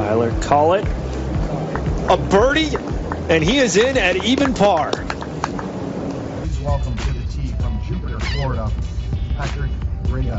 Tyler Collett, a birdie, and he is in at even par. Please welcome to the tee from Jupiter, Florida, Patrick Rea.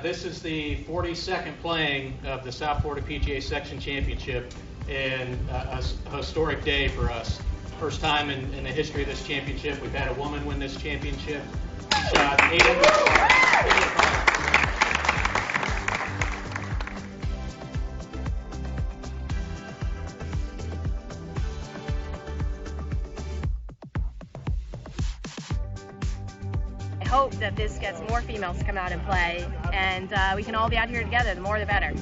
This is the 42nd playing of the South Florida PGA Section Championship, and a historic day for us. First time in the history of this championship we've had a woman win this championship. She shot 800. I hope that this gets more females to come out and play, and we can all be out here together. The more the better.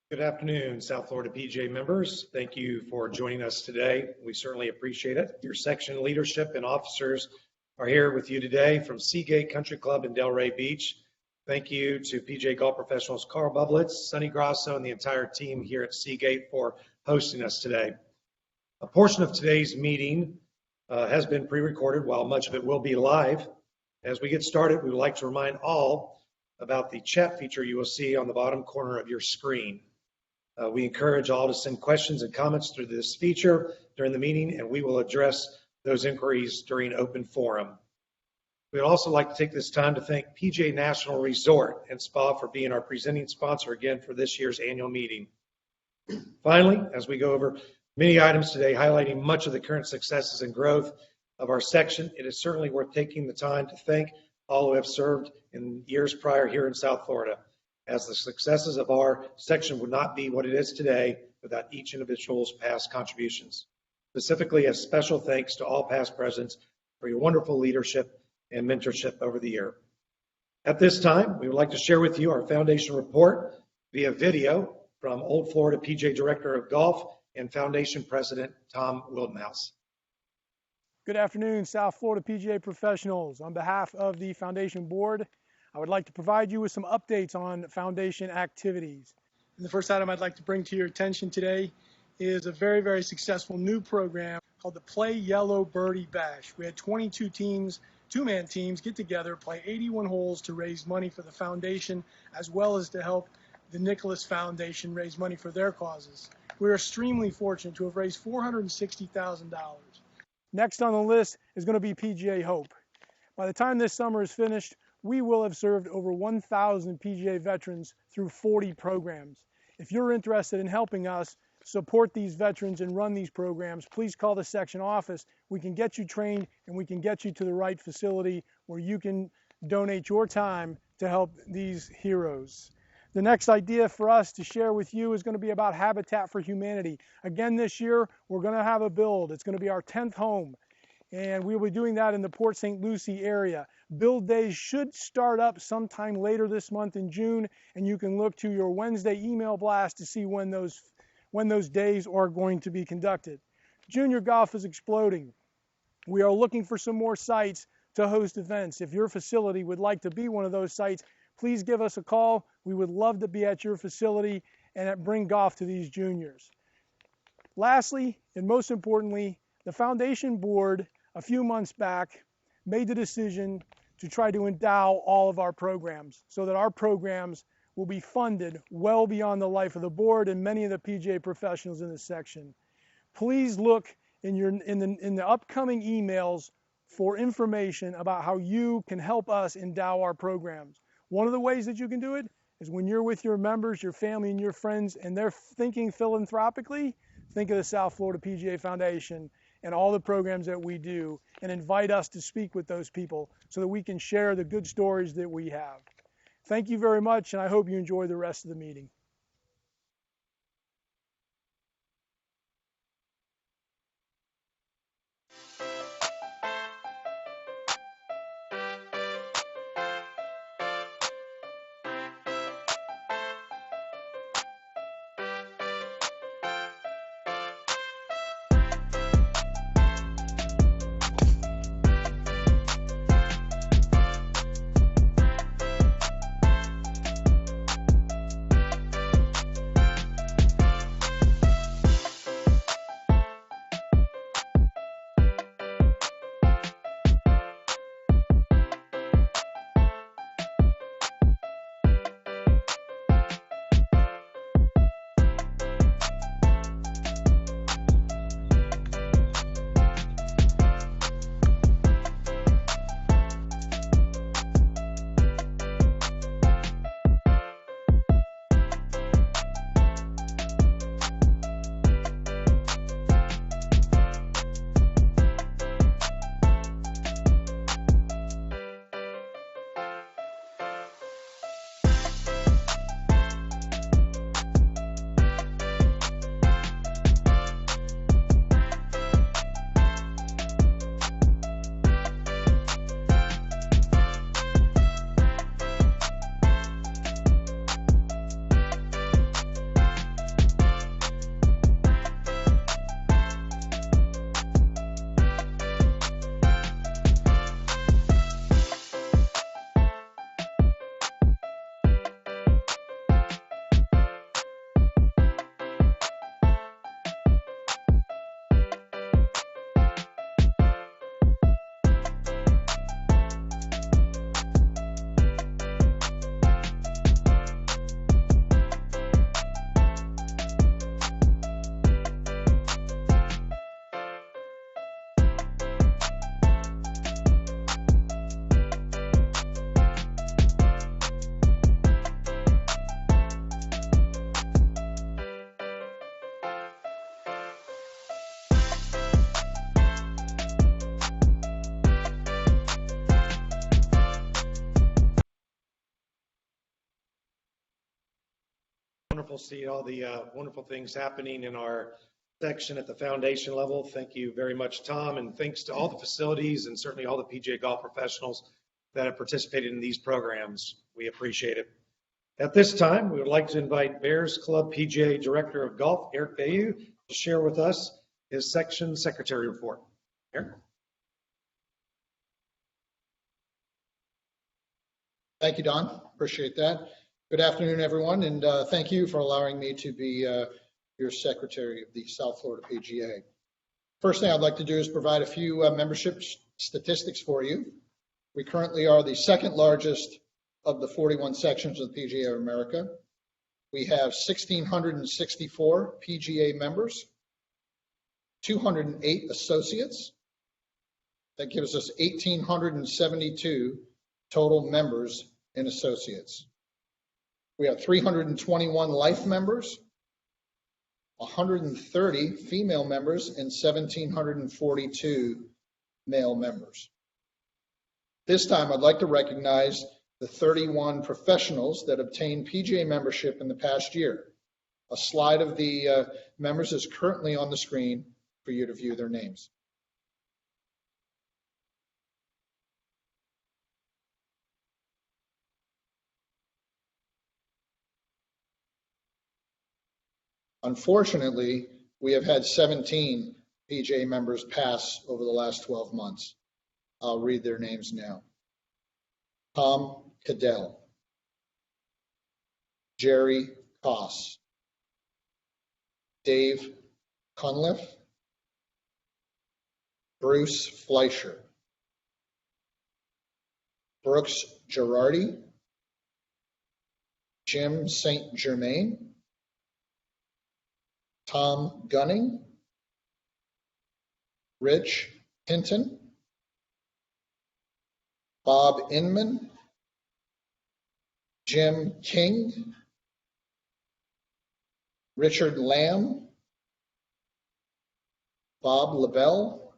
Good afternoon, South Florida PGA members. Thank you for joining us today. We certainly appreciate it. Your section leadership and officers are here with you today from Seagate Country Club in Delray Beach. Thank you to PGA Golf Professionals Carl Bublitz, Sonny Grasso, and the entire team here at Seagate for hosting us today. A portion of today's meeting has been pre-recorded, while much of it will be live. As we get started, we would like to remind all about the chat feature you will see on the bottom corner of your screen. We encourage all to send questions and comments through this feature during the meeting, and we will address those inquiries during open forum. We'd also like to take this time to thank PGA National Resort and Spa for being our presenting sponsor again for this year's annual meeting. Finally, as we go over many items today highlighting much of the current successes and growth of our section, it is certainly worth taking the time to thank all who have served in years prior here in South Florida, as the successes of our section would not be what it is today without each individual's past contributions. Specifically, a special thanks to all past presidents for your wonderful leadership and mentorship over the year. At this time, we would like to share with you our foundation report via video from Old Florida PGA Director of Golf and Foundation President Tom Wildenhouse. Good afternoon, South Florida PGA professionals. On behalf of the Foundation Board, I would like to provide you with some updates on Foundation activities. And the first item I'd like to bring to your attention today is a very, very successful new program called the Play Yellow Birdie Bash. We had 22 teams, two-man teams, get together, play 81 holes to raise money for the foundation, as well as to help the Nicholas Foundation raise money for their causes. We're extremely fortunate to have raised $460,000. Next on the list is going to be PGA Hope. By the time this summer is finished, we will have served over 1,000 PGA veterans through 40 programs. If you're interested in helping us support these veterans and run these programs, please call the section office. We can get you trained and we can get you to the right facility where you can donate your time to help these heroes. The next idea for us to share with you is going to be about Habitat for Humanity. Again, this year, we're going to have a build. It's going to be our 10th home, and we'll be doing that in the Port St. Lucie area. Build days should start up sometime later this month in June, and you can look to your Wednesday email blast to see when those days are going to be conducted. Junior golf is exploding. We are looking for some more sites to host events. If your facility would like to be one of those sites, please give us a call. We would love to be at your facility and bring golf to these juniors. Lastly, and most importantly, the Foundation Board a few months back made the decision to try to endow all of our programs so that our programs will be funded well beyond the life of the board and many of the PGA professionals in this section. Please look in the upcoming emails for information about how you can help us endow our programs. One of the ways that you can do it is when you're with your members, your family, and your friends, and they're thinking philanthropically, think of the South Florida PGA Foundation and all the programs that we do, and invite us to speak with those people so that we can share the good stories that we have. Thank you very much, and I hope you enjoy the rest of the meeting. Wonderful to see all the wonderful things happening in our section at the foundation level. Thank you very much, Tom, and thanks to all the facilities and certainly all the PGA golf professionals that have participated in these programs. We appreciate it. At this time, we would like to invite Bears Club PGA Director of Golf, Eric Bayou, to share with us his section secretary report. Eric? Thank you, Don. Appreciate that. Good afternoon, everyone, and thank you for allowing me to be your secretary of the South Florida PGA. First thing I'd like to do is provide a few membership statistics for you. We currently are the second largest of the 41 sections of the PGA of America. We have 1,664 PGA members, 208 associates. That gives us 1,872 total members and associates. We have 321 life members, 130 female members, and 1,742 male members. This time, I'd like to recognize the 31 professionals that obtained PGA membership in the past year. A slide of the members is currently on the screen for you to view their names. Unfortunately, we have had 17 PGA members pass over the last 12 months. I'll read their names now. Tom Cadell, Jerry Koss, Dave Cunliffe, Bruce Fleischer, Brooks Girardi, Jim St. Germain, Tom Gunning, Rich Hinton, Bob Inman, Jim King, Richard Lamb, Bob LaBelle,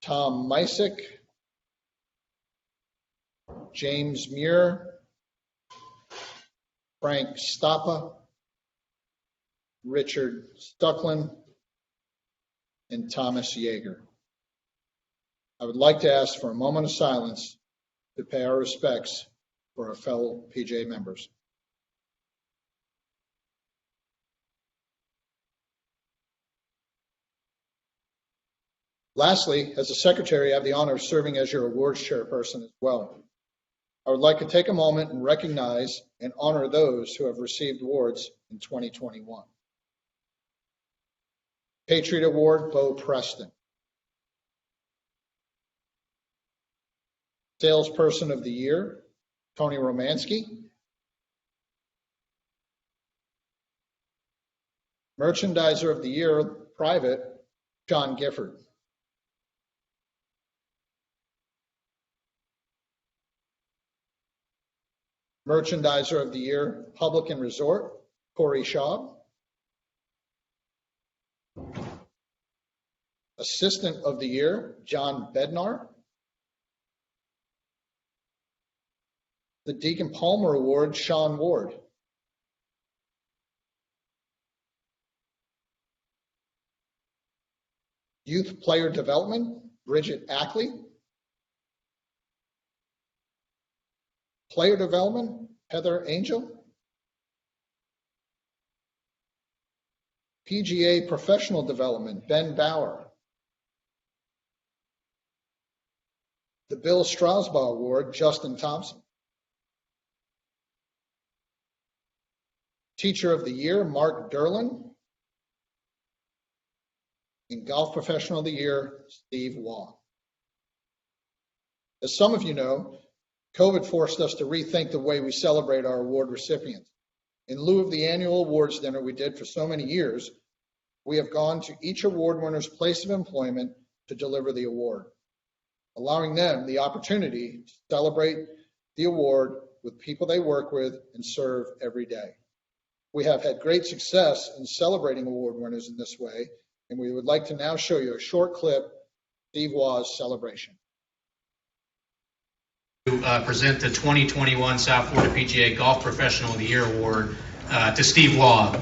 Tom Mysick, James Muir, Frank Stoppa, Richard Stucklin, and Thomas Yeager. I would like to ask for a moment of silence to pay our respects for our fellow PGA members. Lastly, as a secretary, I have the honor of serving as your awards chairperson as well. I would like to take a moment and recognize and honor those who have received awards in 2021. Patriot Award, Bo Preston. Salesperson of the Year, Tony Romansky. Merchandiser of the Year, Private, John Gifford. Merchandiser of the Year, Public and Resort, Corey Schaub. Assistant of the Year, John Bednar. The Deacon Palmer Award, Sean Ward. Youth Player Development, Bridget Ackley. Player Development, Heather Angel. PGA Professional Development, Ben Bauer. The Bill Strasbaugh Award, Justin Thompson. Teacher of the Year, Mark Derlin. And Golf Professional of the Year, Steve Waugh. As some of you know, COVID forced us to rethink the way we celebrate our award recipients. In lieu of the annual awards dinner we did for so many years, we have gone to each award winner's place of employment to deliver the award, allowing them the opportunity to celebrate the award with people they work with and serve every day. We have had great success in celebrating award winners in this way, and we would like to now show you a short clip of Steve Waugh's celebration. to present the 2021 South Florida PGA Golf Professional of the Year Award to Steve Law.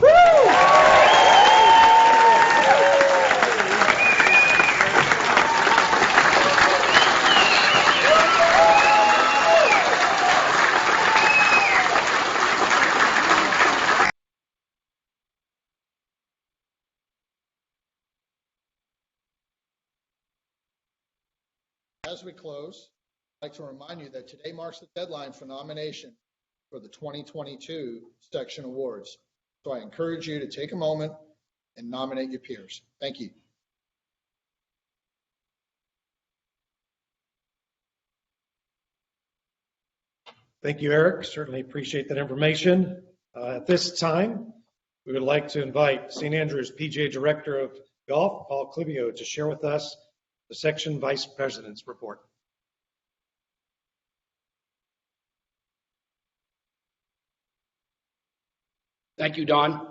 As we close, I'd like to remind you that today marks the deadline for nomination for the 2022 section awards. So I encourage you to take a moment and nominate your peers. Thank you. Thank you, Eric. Certainly appreciate that information. At this time, we would like to invite St. Andrews PGA Director of Golf, Paul Clivio, to share with us the Section Vice President's report. Thank you, Don.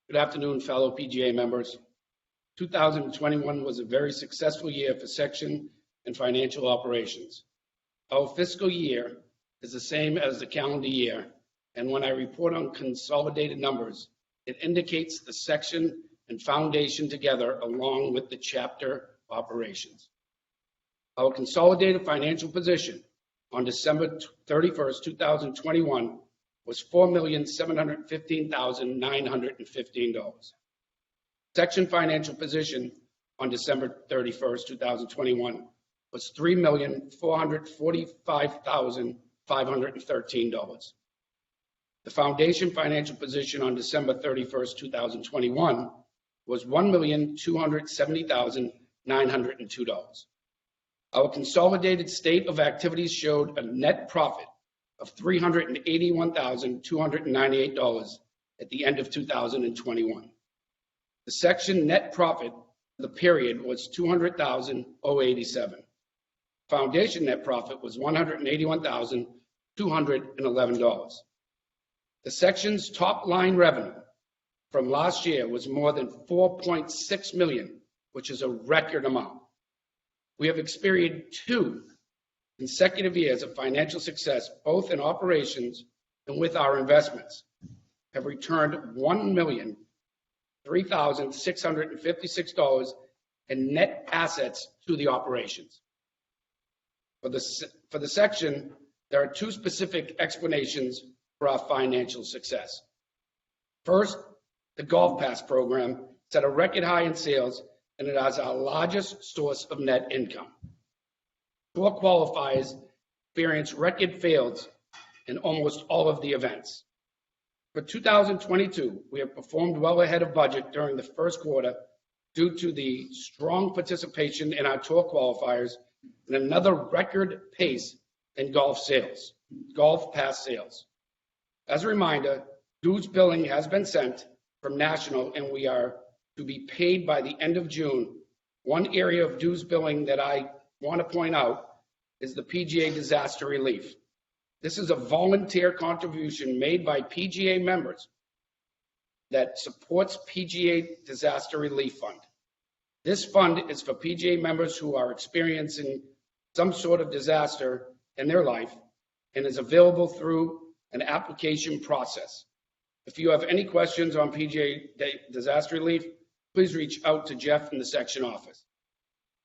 Good afternoon, fellow PGA members. 2021 was a very successful year for section and financial operations. Our fiscal year is the same as the calendar year, and when I report on consolidated numbers, it indicates the section and foundation together along with the chapter operations. Our consolidated financial position on December 31st, 2021 was $4,715,915. Section financial position on December 31st, 2021 was $3,445,513. The foundation financial position on December 31st, 2021 was $1,270,902. Our consolidated state of activities showed a net profit of $381,298 at the end of 2021. The section net profit for the period was $200,087. Foundation net profit was $181,211. The section's top line revenue from last year was more than $4.6 million, which is a record amount. We have experienced 2 consecutive years of financial success, both in operations and with our investments, have returned $1,003,656 in net assets to the operations. For the section, there are 2 specific explanations for our financial success. First, the Golf Pass program set a record high in sales, and it is our largest source of net income. Tour qualifiers experienced record fields in almost all of the events. For 2022, we have performed well ahead of budget during the first quarter due to the strong participation in our tour qualifiers and another record pace in golf pass sales. As a reminder, dues billing has been sent from National, and we are to be paid by the end of June. One area of dues billing that I want to point out is the PGA disaster relief. This is a volunteer contribution made by PGA members that supports PGA Disaster Relief Fund. This fund is for PGA members who are experiencing some sort of disaster in their life and is available through an application process. If you have any questions on PGA disaster relief, please reach out to Jeff in the section office.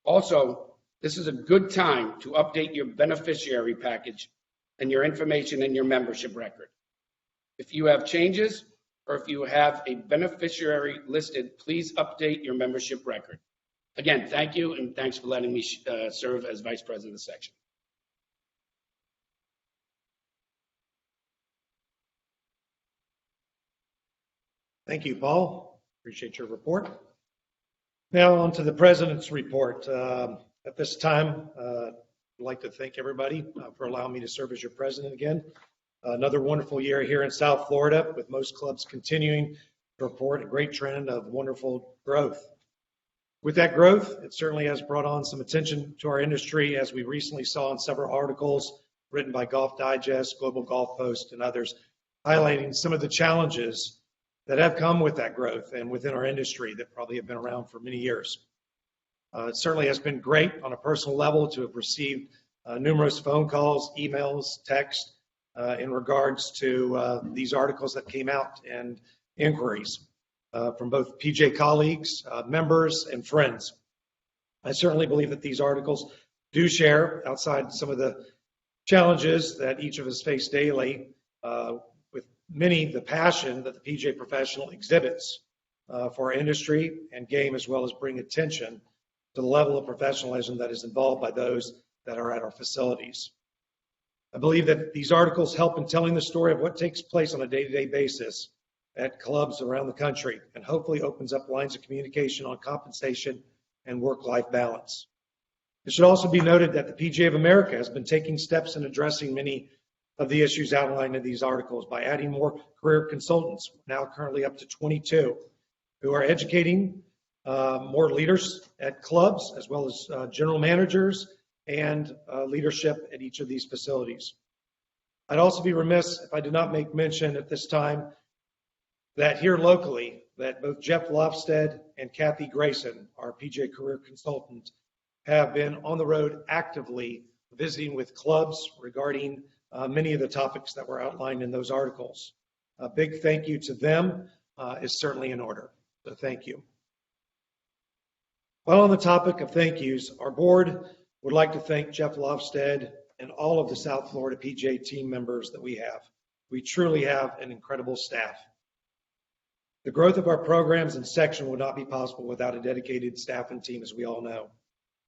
Also, this is a good time to update your beneficiary package and your information in your membership record. If you have changes or if you have a beneficiary listed, please update your membership record. Again, thank you, and thanks for letting me serve as Vice President of the section. Thank you, Paul. Appreciate your report. Now on to the President's report. At this time, I'd like to thank everybody for allowing me to serve as your president again. Another wonderful year here in South Florida, with most clubs continuing to report a great trend of wonderful growth. With that growth, it certainly has brought on some attention to our industry, as we recently saw in several articles written by Golf Digest, Global Golf Post, and others, highlighting some of the challenges that have come with that growth and within our industry that probably have been around for many years. It certainly has been great on a personal level to have received numerous phone calls, emails, texts in regards to these articles that came out and inquiries from both PGA colleagues, members, and friends. I certainly believe that these articles do share, outside some of the challenges that each of us face daily, with many the passion that the PGA professional exhibits for our industry and game, as well as bring attention to the level of professionalism that is involved by those that are at our facilities. I believe that these articles help in telling the story of what takes place on a day-to-day basis at clubs around the country, and hopefully opens up lines of communication on compensation and work-life balance. It should also be noted that the PGA of America has been taking steps in addressing many of the issues outlined in these articles by adding more career consultants, now currently up to 22, who are educating more leaders at clubs, as well as general managers and leadership at each of these facilities. I'd also be remiss if I did not make mention at this time that here locally, that both Jeff Lofstead and Kathy Grayson, our PGA career consultant, have been on the road actively visiting with clubs regarding many of the topics that were outlined in those articles. A big thank you to them is certainly in order, so thank you. While on the topic of thank yous, our board would like to thank Jeff Lofstead and all of the South Florida PGA team members that we have. We truly have an incredible staff. The growth of our programs and section would not be possible without a dedicated staff and team, as we all know.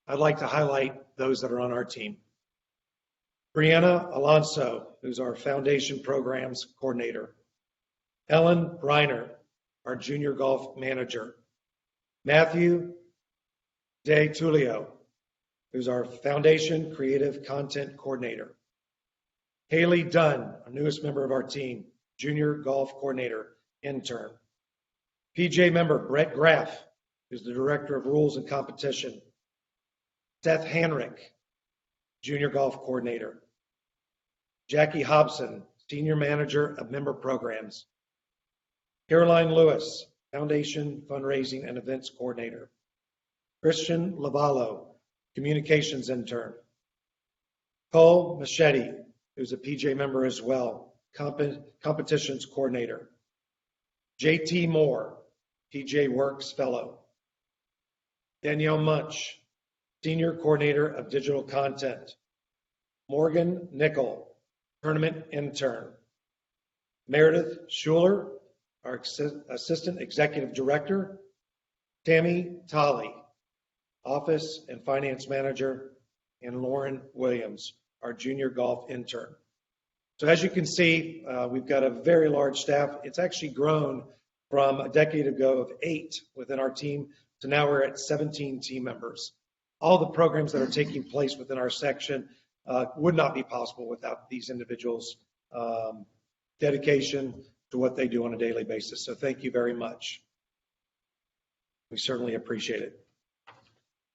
I'd like to highlight those that are on our team. Brianna Alonso, who's our foundation programs coordinator. Ellen Briner, our junior golf manager. Matthew De Tulio, who's our foundation creative content coordinator. Haley Dunn, our newest member of our team, junior golf coordinator, intern. PGA member Brett Graff, who's the director of rules and competition. Seth Hanrick, junior golf coordinator. Jackie Hobson, senior manager of member programs. Caroline Lewis, foundation fundraising and events coordinator. Christian Lavallo, communications intern. Cole Machete, who's a PGA member as well, competitions coordinator. JT Moore, PGA Works fellow. Danielle Munch, senior coordinator of digital content. Morgan Nickel, tournament intern. Meredith Schuler, our assistant executive director. Tammy Tolley, office and finance manager, and Lauren Williams, our junior golf intern. So as you can see, we've got a very large staff. It's actually grown from a decade ago of 8 within our team to now we're at 17 team members. All the programs that are taking place within our section would not be possible without these individuals' dedication to what they do on a daily basis. So thank you very much. We certainly appreciate it.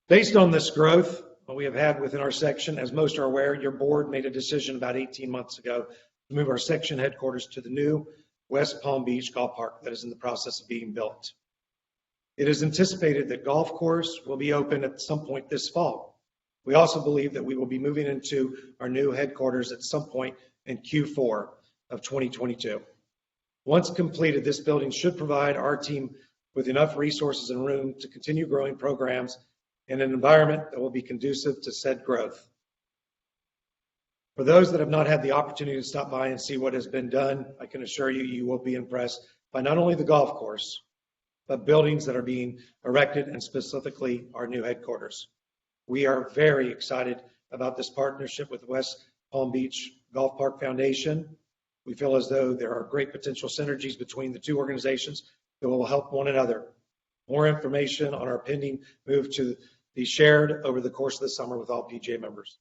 Based on this growth we have had within our section, as most are aware, your board made a decision about 18 months ago to move our section headquarters to the new West Palm Beach Golf Park that is in the process of being built. It is anticipated that golf course will be open at some point this fall. We also believe that we will be moving into our new headquarters at some point in Q4 of 2022. Once completed, this building should provide our team with enough resources and room to continue growing programs in an environment that will be conducive to said growth. For those that have not had the opportunity to stop by and see what has been done, I can assure you, you will be impressed by not only the golf course, but buildings that are being erected, and specifically our new headquarters. We are very excited about this partnership with West Palm Beach Golf Park Foundation. We feel as though there are great potential synergies between the two organizations that will help one another. More information on our pending move to be shared over the course of the summer with all PGA members.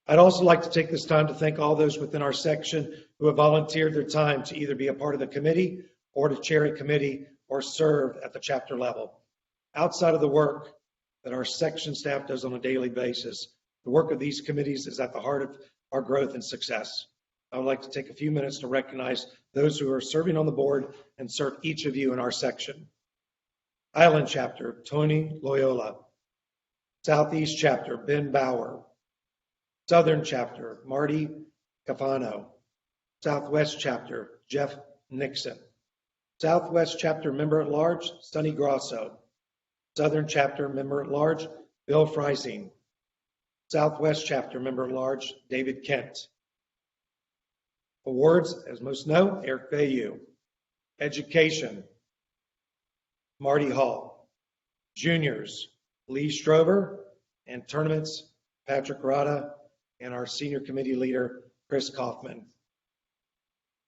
I'd also like to take this time to thank all those within our section who have volunteered their time to either be a part of the committee or to chair a committee or serve at the chapter level. Outside of the work that our section staff does on a daily basis, the work of these committees is at the heart of our growth and success. I would like to take a few minutes to recognize those who are serving on the board and serve each of you in our section. Island Chapter, Tony Loyola. Southeast Chapter, Ben Bauer. Southern Chapter, Marty Cafano. Southwest Chapter, Jeff Nixon. Southwest Chapter Member at Large, Sonny Grosso. Southern Chapter Member at Large, Bill Freising. Southwest Chapter Member at Large, David Kent. Awards, as most know, Eric Bayou. Education, Marty Hall. Juniors, Lee Strover. And tournaments, Patrick Rada and our senior committee leader, Chris Kaufman.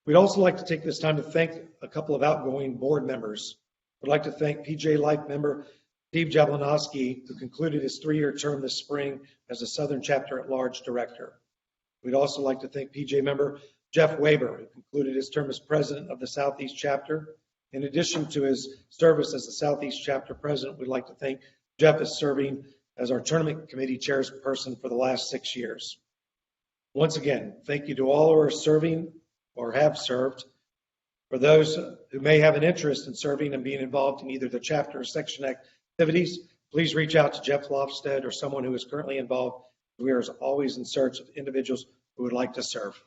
We'd also like to take this time to thank a couple of outgoing board members. We'd like to thank PGA Life member Steve Jablonowski, who concluded his 3-year term this spring as the Southern Chapter at Large Director. We'd also like to thank PGA member Jeff Weber, who concluded his term as President of the Southeast Chapter. In addition to his service as the Southeast Chapter President, we'd like to thank Jeff as serving as our Tournament Committee Chairperson for the last 6 years. Once again, thank you to all who are serving or have served. For those who may have an interest in serving and being involved in either the chapter or section activities, please reach out to Jeff Lofstead or someone who is currently involved. We are always in search of individuals who would like to serve.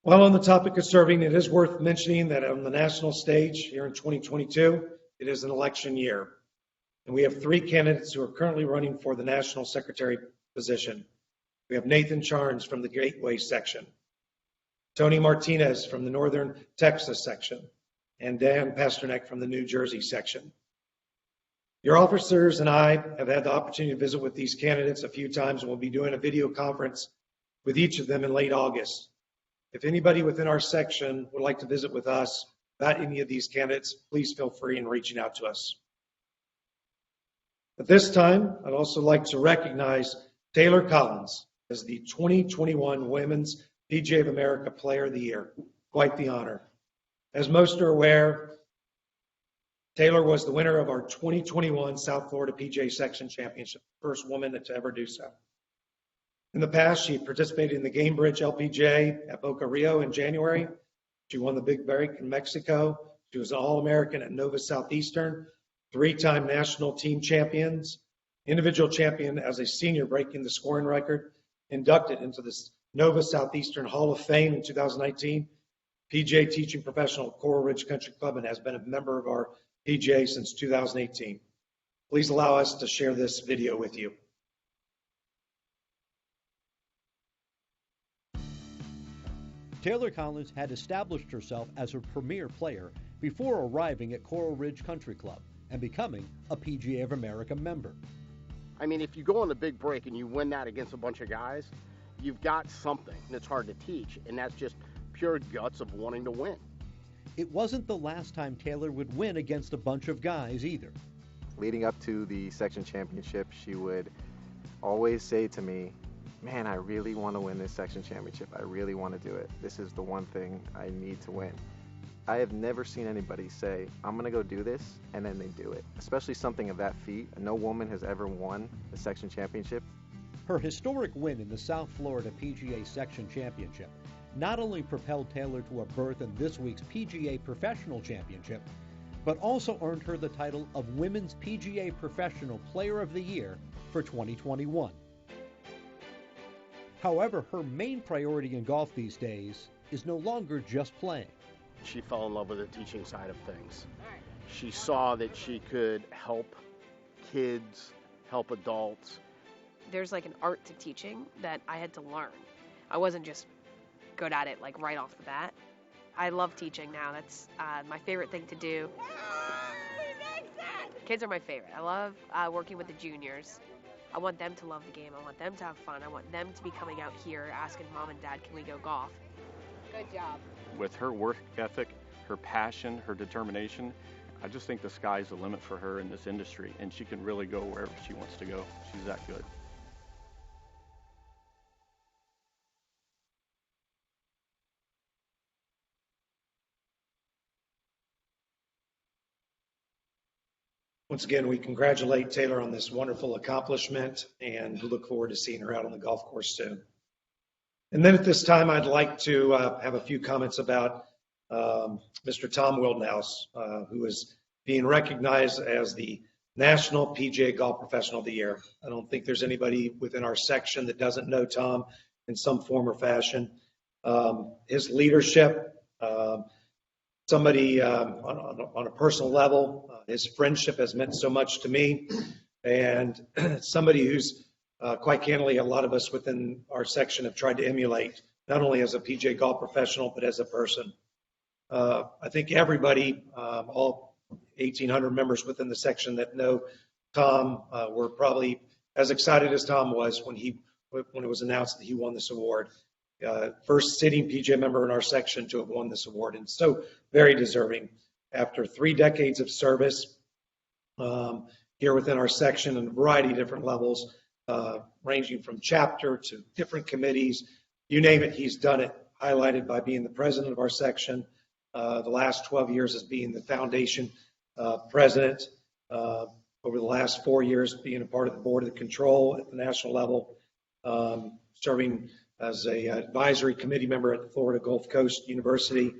While on the topic of serving, it is worth mentioning that on the national stage here in 2022, it is an election year. And we have 3 candidates who are currently running for the national secretary position. We have Nathan Charnes from the Gateway section, Tony Martinez from the Northern Texas section, and Dan Pasternak from the New Jersey section. Your officers and I have had the opportunity to visit with these candidates a few times, and we'll be doing a video conference with each of them in late August. If anybody within our section would like to visit with us about any of these candidates, please feel free in reaching out to us. At this time, I'd also like to recognize Taylor Collins as the 2021 Women's PGA of America Player of the Year. Quite the honor. As most are aware, Taylor was the winner of our 2021 South Florida PGA Section Championship, first woman to ever do so. In the past, she participated in the Gamebridge LPGA at Boca Rio in January. She won the Big Break in Mexico. She was an All-American at Nova Southeastern, 3-time national team champions, individual champion as a senior, breaking the scoring record, inducted into the Nova Southeastern Hall of Fame in 2019, PGA teaching professional at Coral Ridge Country Club, and has been a member of our PGA since 2018. Please allow us to share this video with you. Taylor Collins had established herself as a premier player before arriving at Coral Ridge Country Club and becoming a PGA of America member. I mean, if you go on the Big Break and you win that against a bunch of guys, you've got something that's hard to teach, and that's just pure guts of wanting to win. It wasn't the last time Taylor would win against a bunch of guys either. Leading up to the section championship, she would always say to me, man, I really want to win this section championship. I really want to do it. This is the one thing I need to win. I have never seen anybody say, I'm going to go do this, and then they do it. Especially something of that feat. No woman has ever won the section championship. Her historic win in the South Florida PGA Section Championship not only propelled Taylor to a berth in this week's PGA Professional Championship, but also earned her the title of Women's PGA Professional Player of the Year for 2021. However, her main priority in golf these days is no longer just playing. She fell in love with the teaching side of things. She saw that she could help kids, help adults. There's like an art to teaching that I had to learn. I wasn't just good at it like right off the bat. I love teaching now. That's my favorite thing to do. Kids are my favorite. I love working with the juniors. I want them to love the game. I want them to have fun. I want them to be coming out here asking mom and dad, can we go golf? Good job. With her work ethic, her passion, her determination, I just think the sky's the limit for her in this industry, and she can really go wherever she wants to go. She's that good. Once again, we congratulate Taylor on this wonderful accomplishment and look forward to seeing her out on the golf course soon. And then at this time, I'd like to have a few comments about Mr. Tom Wildenhouse, who is being recognized as the National PGA Golf Professional of the Year. I don't think there's anybody within our section that doesn't know Tom in some form or fashion. His leadership, somebody on a personal level, his friendship has meant so much to me, and somebody who's quite candidly, a lot of us within our section have tried to emulate, not only as a PGA golf professional, but as a person. I think everybody, all 1,800 members within the section that know Tom, were probably as excited as Tom was when it was announced that he won this award. First sitting PGA member in our section to have won this award, and so very deserving. After 3 decades of service here within our section in a variety of different levels, ranging from chapter to different committees, you name it, he's done it, highlighted by being the president of our section, the last 12 years as being the foundation president, over the last 4 years being a part of the board of the control at the national level, serving as a advisory committee member at the Florida Gulf Coast University.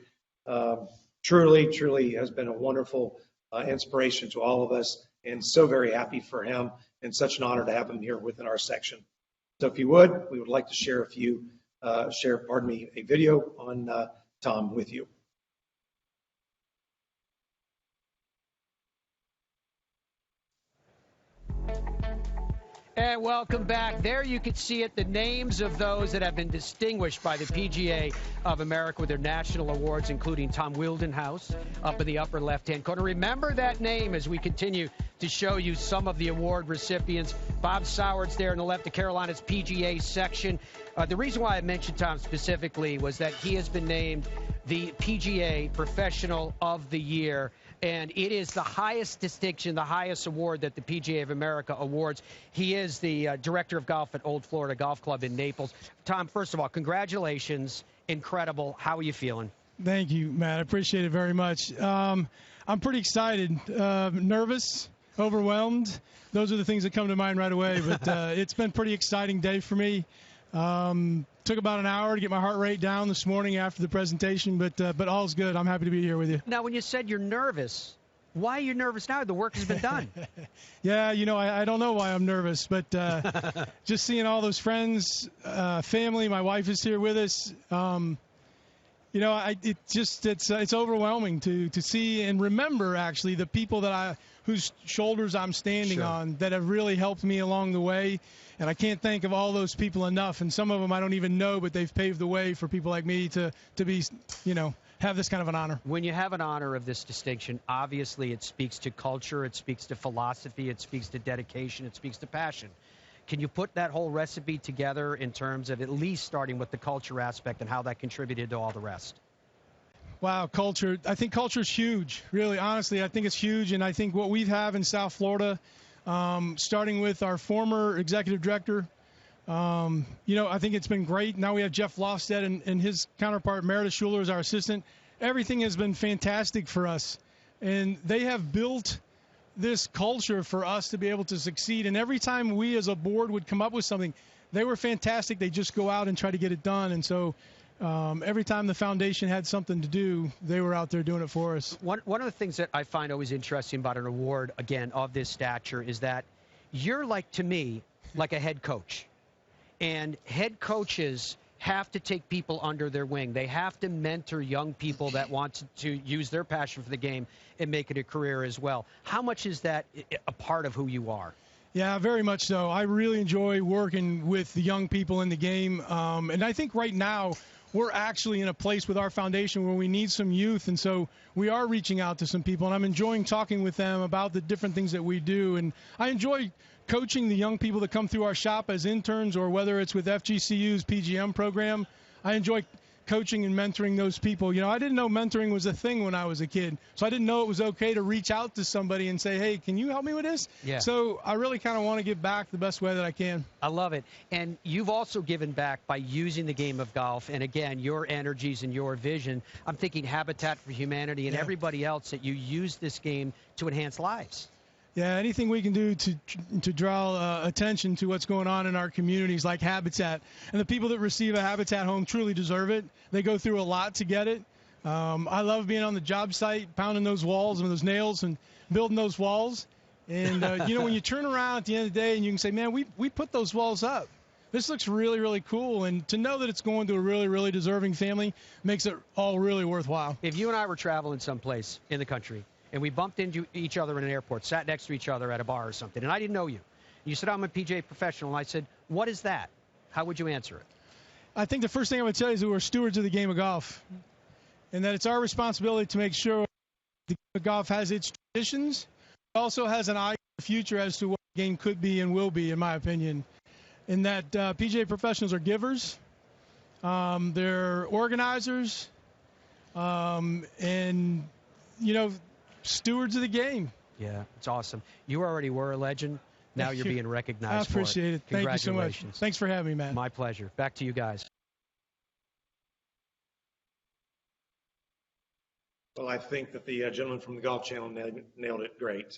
Truly has been a wonderful inspiration to all of us, and so very happy for him, and such an honor to have him here within our section. So if you would, we would like to share a video on Tom with you. And welcome back. There you can see it, the names of those that have been distinguished by the PGA of America with their national awards, including Tom Wildenhouse up in the upper left-hand corner. Remember that name as we continue to show you some of the award recipients. Bob Sowards there on the left, the Carolinas PGA section. The reason why I mentioned Tom specifically was that he has been named the PGA Professional of the Year. And it is the highest distinction, the highest award that the PGA of America awards. He is the director of golf at Old Florida Golf Club in Naples. Tom, first of all, congratulations. Incredible. How are you feeling? Thank you, Matt. I appreciate it very much. I'm pretty excited, nervous, overwhelmed. Those are the things that come to mind right away. But it's been a pretty exciting day for me. Took about an hour to get my heart rate down this morning after the presentation, but all's good. I'm happy to be here with you. Now, when you said you're nervous, why are you nervous now? The work has been done. Yeah, I don't know why I'm nervous, but just seeing all those friends, family, my wife is here with us. It's overwhelming to see and remember actually the people whose shoulders I'm standing on that have really helped me along the way. And I can't think of all those people enough. And some of them I don't even know, but they've paved the way for people like me to be, have this kind of an honor. When you have an honor of this distinction, obviously it speaks to culture, it speaks to philosophy, it speaks to dedication, it speaks to passion. Can you put that whole recipe together in terms of at least starting with the culture aspect and how that contributed to all the rest? Wow, culture. I think culture is huge. Really, honestly, I think it's huge. And I think what we have in South Florida, starting with our former executive director, I think it's been great. Now we have Jeff Lofstead and his counterpart, Meredith Schuler, as our assistant. Everything has been fantastic for us. And they have built this culture for us to be able to succeed. And every time we as a board would come up with something, they were fantastic. They just go out and try to get it done. And so every time the foundation had something to do, they were out there doing it for us. One of the things that I find always interesting about an award, again, of this stature is that you're to me, like a head coach. And head coaches have to take people under their wing. They have to mentor young people that want to use their passion for the game and make it a career as well. How much is that a part of who you are? Yeah, very much so. I really enjoy working with the young people in the game. And I think right now we're actually in a place with our foundation where we need some youth. And so we are reaching out to some people. And I'm enjoying talking with them about the different things that we do. And I enjoy coaching the young people that come through our shop as interns, or whether it's with FGCU's PGM program. I enjoy coaching and mentoring those people. I didn't know mentoring was a thing when I was a kid, so I didn't know it was okay to reach out to somebody and say, hey, can you help me with this? Yeah. So I really kind of want to give back the best way that I can. I love it. And you've also given back by using the game of golf, and again, your energies and your vision. I'm thinking Habitat for Humanity and everybody else that you use this game to enhance lives. Yeah, anything we can do to draw attention to what's going on in our communities, like Habitat. And the people that receive a Habitat home truly deserve it. They go through a lot to get it. I love being on the job site, pounding those walls and those nails and building those walls. And, when you turn around at the end of the day and you can say, man, we put those walls up. This looks really, really cool. And to know that it's going to a really, really deserving family makes it all really worthwhile. If you and I were traveling someplace in the country and we bumped into each other in an airport, sat next to each other at a bar or something, and I didn't know you, you said, I'm a PGA professional, and I said, what is that? How would you answer it? I think the first thing I would tell you is that we're stewards of the game of golf, and that it's our responsibility to make sure the game of golf has its traditions, but also has an eye to the future as to what the game could be and will be, in my opinion. And that PGA professionals are givers, they're organizers, and, stewards of the game. Yeah, it's awesome. You already were a legend. Now you're being recognized. I appreciate it. Thank you so much. Congratulations. Thanks for having me, Matt. My pleasure. Back to you guys. Well, I think that the gentleman from the Golf Channel nailed it great.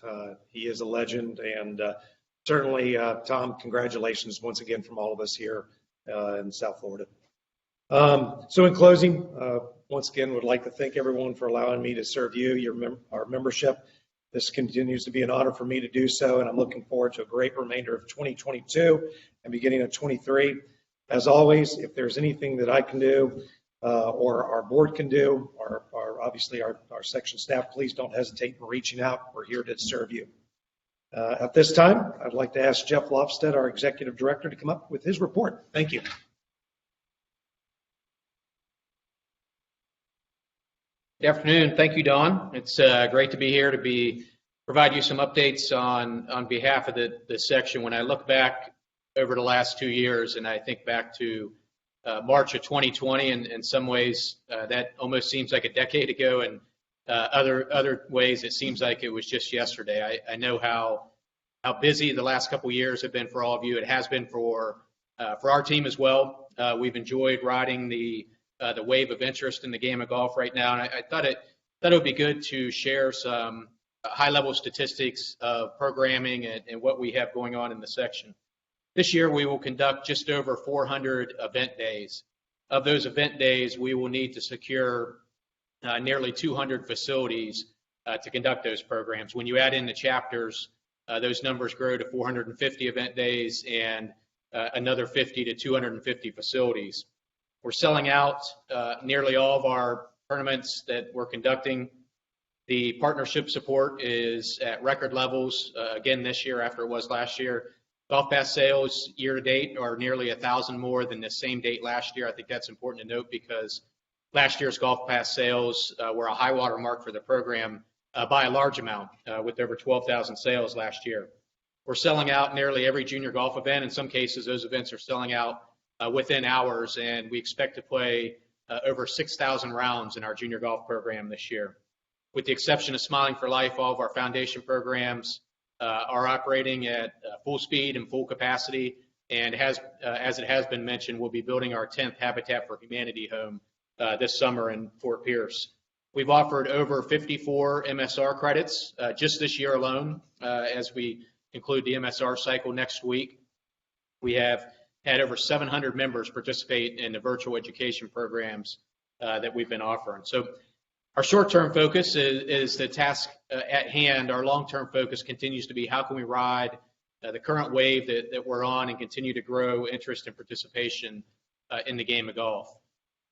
He is a legend, and certainly, Tom, congratulations once again from all of us here in South Florida. So in closing, once again, would like to thank everyone for allowing me to serve you, our membership. This continues to be an honor for me to do so, and I'm looking forward to a great remainder of 2022 and beginning of 23. As always, if there's anything that I can do or our board can do, or obviously our section staff, please don't hesitate in reaching out. We're here to serve you. At this time, I'd like to ask Jeff Lofstead, our Executive Director, to come up with his report. Thank you. Good afternoon. Thank you, Don. It's great to be here to provide you some updates on behalf of the section. When I look back over the last 2 years, and I think back to March of 2020, and in some ways that almost seems like a decade ago, and other ways it seems like it was just yesterday. I know how busy the last couple of years have been for all of you. It has been for our team as well. We've enjoyed riding the wave of interest in the game of golf right now, and I thought it would be good to share some high-level statistics of programming and what we have going on in the section. This year, we will conduct just over 400 event days. Of those event days, we will need to secure nearly 200 facilities to conduct those programs. When you add in the chapters, those numbers grow to 450 event days and another 50 to 250 facilities. We're selling out nearly all of our tournaments that we're conducting. The partnership support is at record levels again this year after it was last year. Golf Pass sales year to date are nearly 1,000 more than the same date last year. I think that's important to note because last year's Golf Pass sales were a high water mark for the program by a large amount with over 12,000 sales last year. We're selling out nearly every junior golf event. In some cases, those events are selling out within hours, and we expect to play over 6,000 rounds in our junior golf program this year. With the exception of Smiling for Life, all of our foundation programs are operating at full speed and full capacity, and as it has been mentioned, we'll be building our 10th Habitat for Humanity home this summer in Fort Pierce. We've offered over 54 MSR credits just this year alone as we conclude the MSR cycle next week. We have had over 700 members participate in the virtual education programs that we've been offering. So our short-term focus is the task at hand. Our long-term focus continues to be how can we ride the current wave that we're on and continue to grow interest and participation in the game of golf.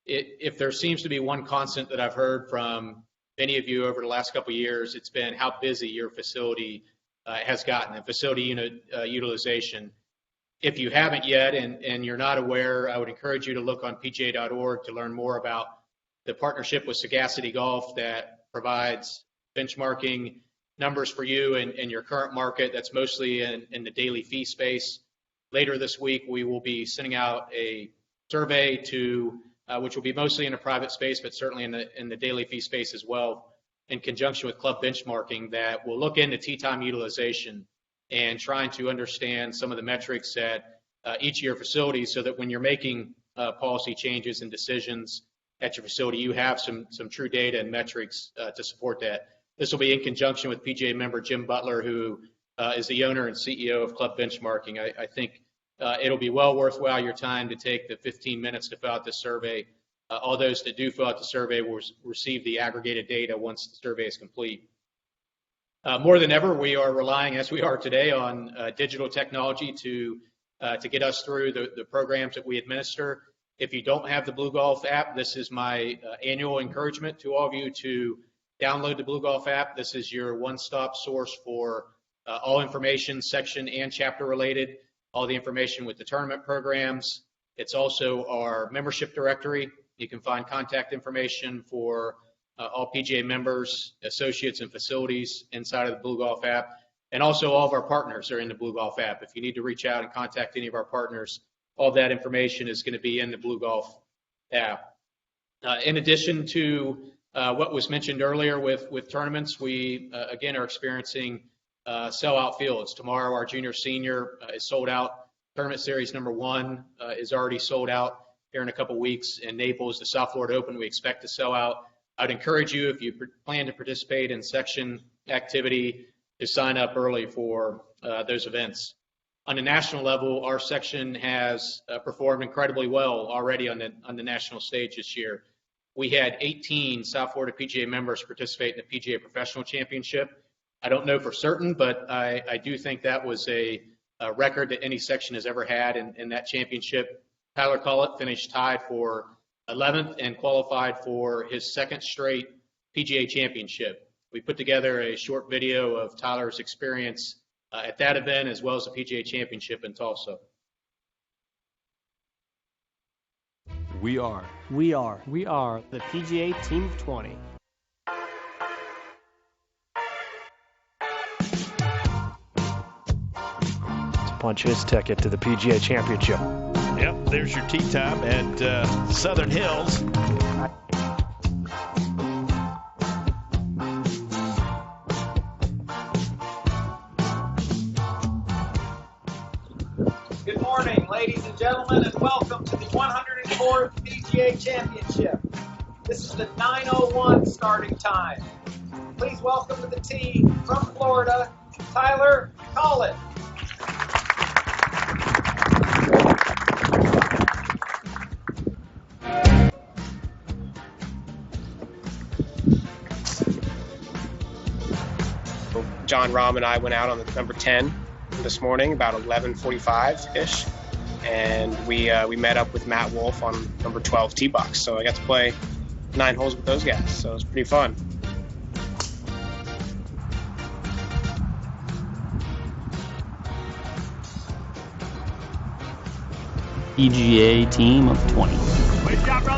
If there seems to be one constant that I've heard from many of you over the last couple of years, it's been how busy your facility has gotten, and facility unit utilization. If you haven't yet and you're not aware, I would encourage you to look on PGA.org to learn more about the partnership with Sagacity Golf that provides benchmarking numbers for you in your current market. That's mostly in the daily fee space. Later this week, we will be sending out a survey which will be mostly in a private space, but certainly in the daily fee space as well, in conjunction with club benchmarking that will look into tee time utilization and trying to understand some of the metrics at each of your facilities so that when you're making policy changes and decisions at your facility, you have some true data and metrics to support that. This will be in conjunction with PGA member Jim Butler, who is the owner and CEO of Club Benchmarking. I think it'll be well worthwhile your time to take the 15 minutes to fill out this survey all those that do fill out the survey will receive the aggregated data once the survey is complete. More than ever, we are relying, as we are today, on digital technology to get us through the programs that we administer. If you don't have the Blue Golf app, this is my annual encouragement to all of you to download the Blue Golf app. This is your one-stop source for all information, section and chapter related, all the information with the tournament programs. It's also our membership directory. You can find contact information for all PGA members, associates, and facilities inside of the Blue Golf app. And also all of our partners are in the Blue Golf app. If you need to reach out and contact any of our partners, all that information is going to be in the Blue Golf app. In addition to what was mentioned earlier with tournaments, we again are experiencing sellout fields. Tomorrow our junior senior is sold out. Tournament series number 1 is already sold out here in a couple weeks. In Naples, the South Florida Open, we expect to sell out. I'd encourage you, if you plan to participate in section activity, to sign up early for those events. On the national level, our section has performed incredibly well already on the national stage this year. We had 18 South Florida PGA members participate in the PGA Professional Championship. I don't know for certain, but I do think that was a record that any section has ever had in that championship. Tyler Collett finished tied for 11th and qualified for his second straight PGA Championship. We put together a short video of Tyler's experience at that event as well as the PGA Championship in Tulsa. We are the PGA Team of 20. To punch his ticket to the PGA Championship. Yep, there's your tee time at Southern Hills. Good morning, ladies and gentlemen, and welcome to the 104th PGA Championship. This is the 9:01 starting time. Please welcome to the tee from Florida, Tyler Collett. John Rahm and I went out on the number 10 this morning, about 11:45-ish, and we met up with Matt Wolf on number 12 tee box. So I got to play 9 holes with those guys, so it was pretty fun. PGA Team of 20.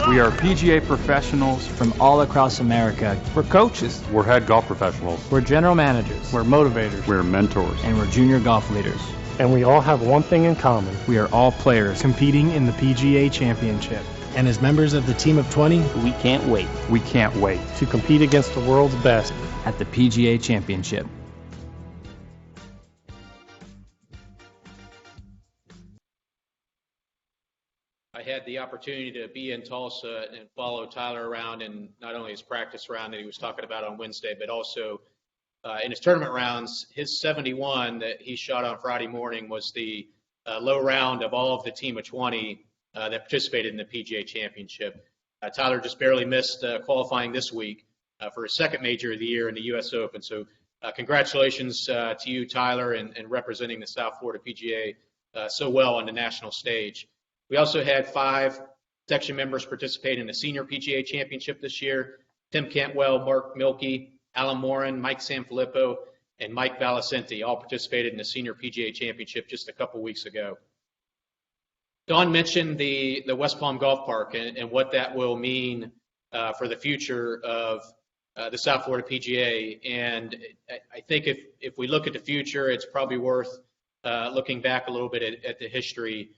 We are PGA professionals From all across America. We're coaches. We're head golf professionals. We're general managers. We're motivators. We're mentors. And we're junior golf leaders. And we all have one thing in common. We are all players Competing in the PGA Championship. And as members of the Team of 20, we can't wait We can't wait. To compete against the world's best. at the PGA Championship. I had the opportunity to be in Tulsa and follow Tyler around in not only his practice round that he was talking about on Wednesday, but also in his tournament rounds. His 71 that he shot on Friday morning was the low round of all of the Team of 20 that participated in the PGA Championship. Tyler just barely missed qualifying this week for his second major of the year in the U.S. Open. So congratulations to you, Tyler, and representing the South Florida PGA so well on the national stage. We also had 5 section members participate in the Senior PGA Championship this year. Tim Cantwell, Mark Milkey, Alan Morin, Mike Sanfilippo, and Mike Valicenti all participated in the Senior PGA Championship just a couple weeks ago. Don mentioned the West Palm Golf Park and what that will mean for the future of the South Florida PGA. And I think if we look at the future, it's probably worth looking back a little bit at the history.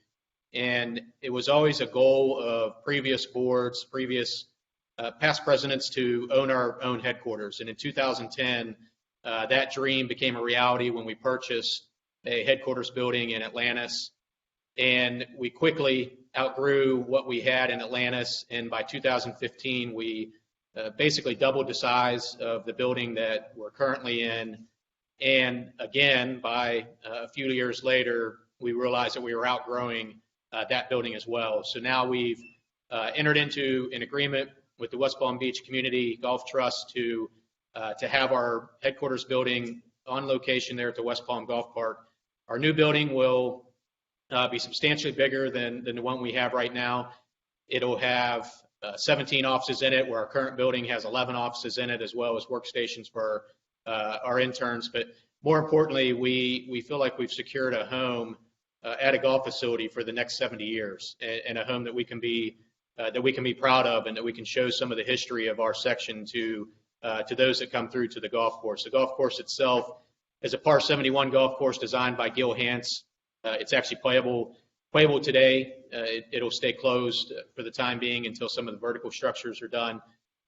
And it was always a goal of previous boards, previous past presidents to own our own headquarters. And in 2010, that dream became a reality when we purchased a headquarters building in Atlantis. And we quickly outgrew what we had in Atlantis. And by 2015, we basically doubled the size of the building that we're currently in. And again, by a few years later, we realized that we were outgrowing that building as well. So now we've entered into an agreement with the West Palm Beach Community Golf Trust to have our headquarters building on location there at the West Palm Golf Park. Our new building will be substantially bigger than the one we have right now. It'll have 17 offices in it, where our current building has 11 offices in it, as well as workstations for our interns. But more importantly, we feel like we've secured a home at a golf facility for the next 70 years, and a home that we can be proud of, and that we can show some of the history of our section to those that come through to the golf course. The golf course itself is a par 71 golf course designed by Gil Hance. It's actually playable today. It'll stay closed for the time being until some of the vertical structures are done.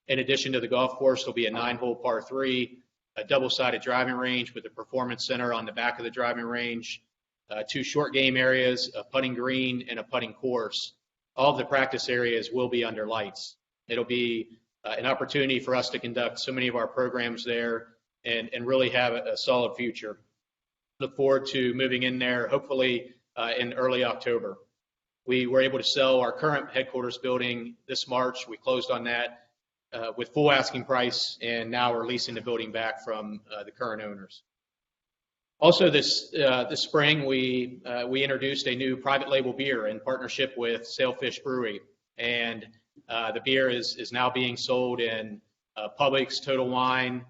In addition to the golf course, there'll be a 9-hole par 3, a double-sided driving range with a performance center on the back of the driving range, 2 short game areas, a putting green, and a putting course. All of the practice areas will be under lights. It'll be an opportunity for us to conduct so many of our programs there and really have a solid future. Look forward to moving in there, hopefully in early October. We were able to sell our current headquarters building this March. We closed on that with full asking price, and now we're leasing the building back from the current owners. Also this spring, we introduced a new private label beer in partnership with Sailfish Brewery, and the beer is now being sold in Publix, Total Wine,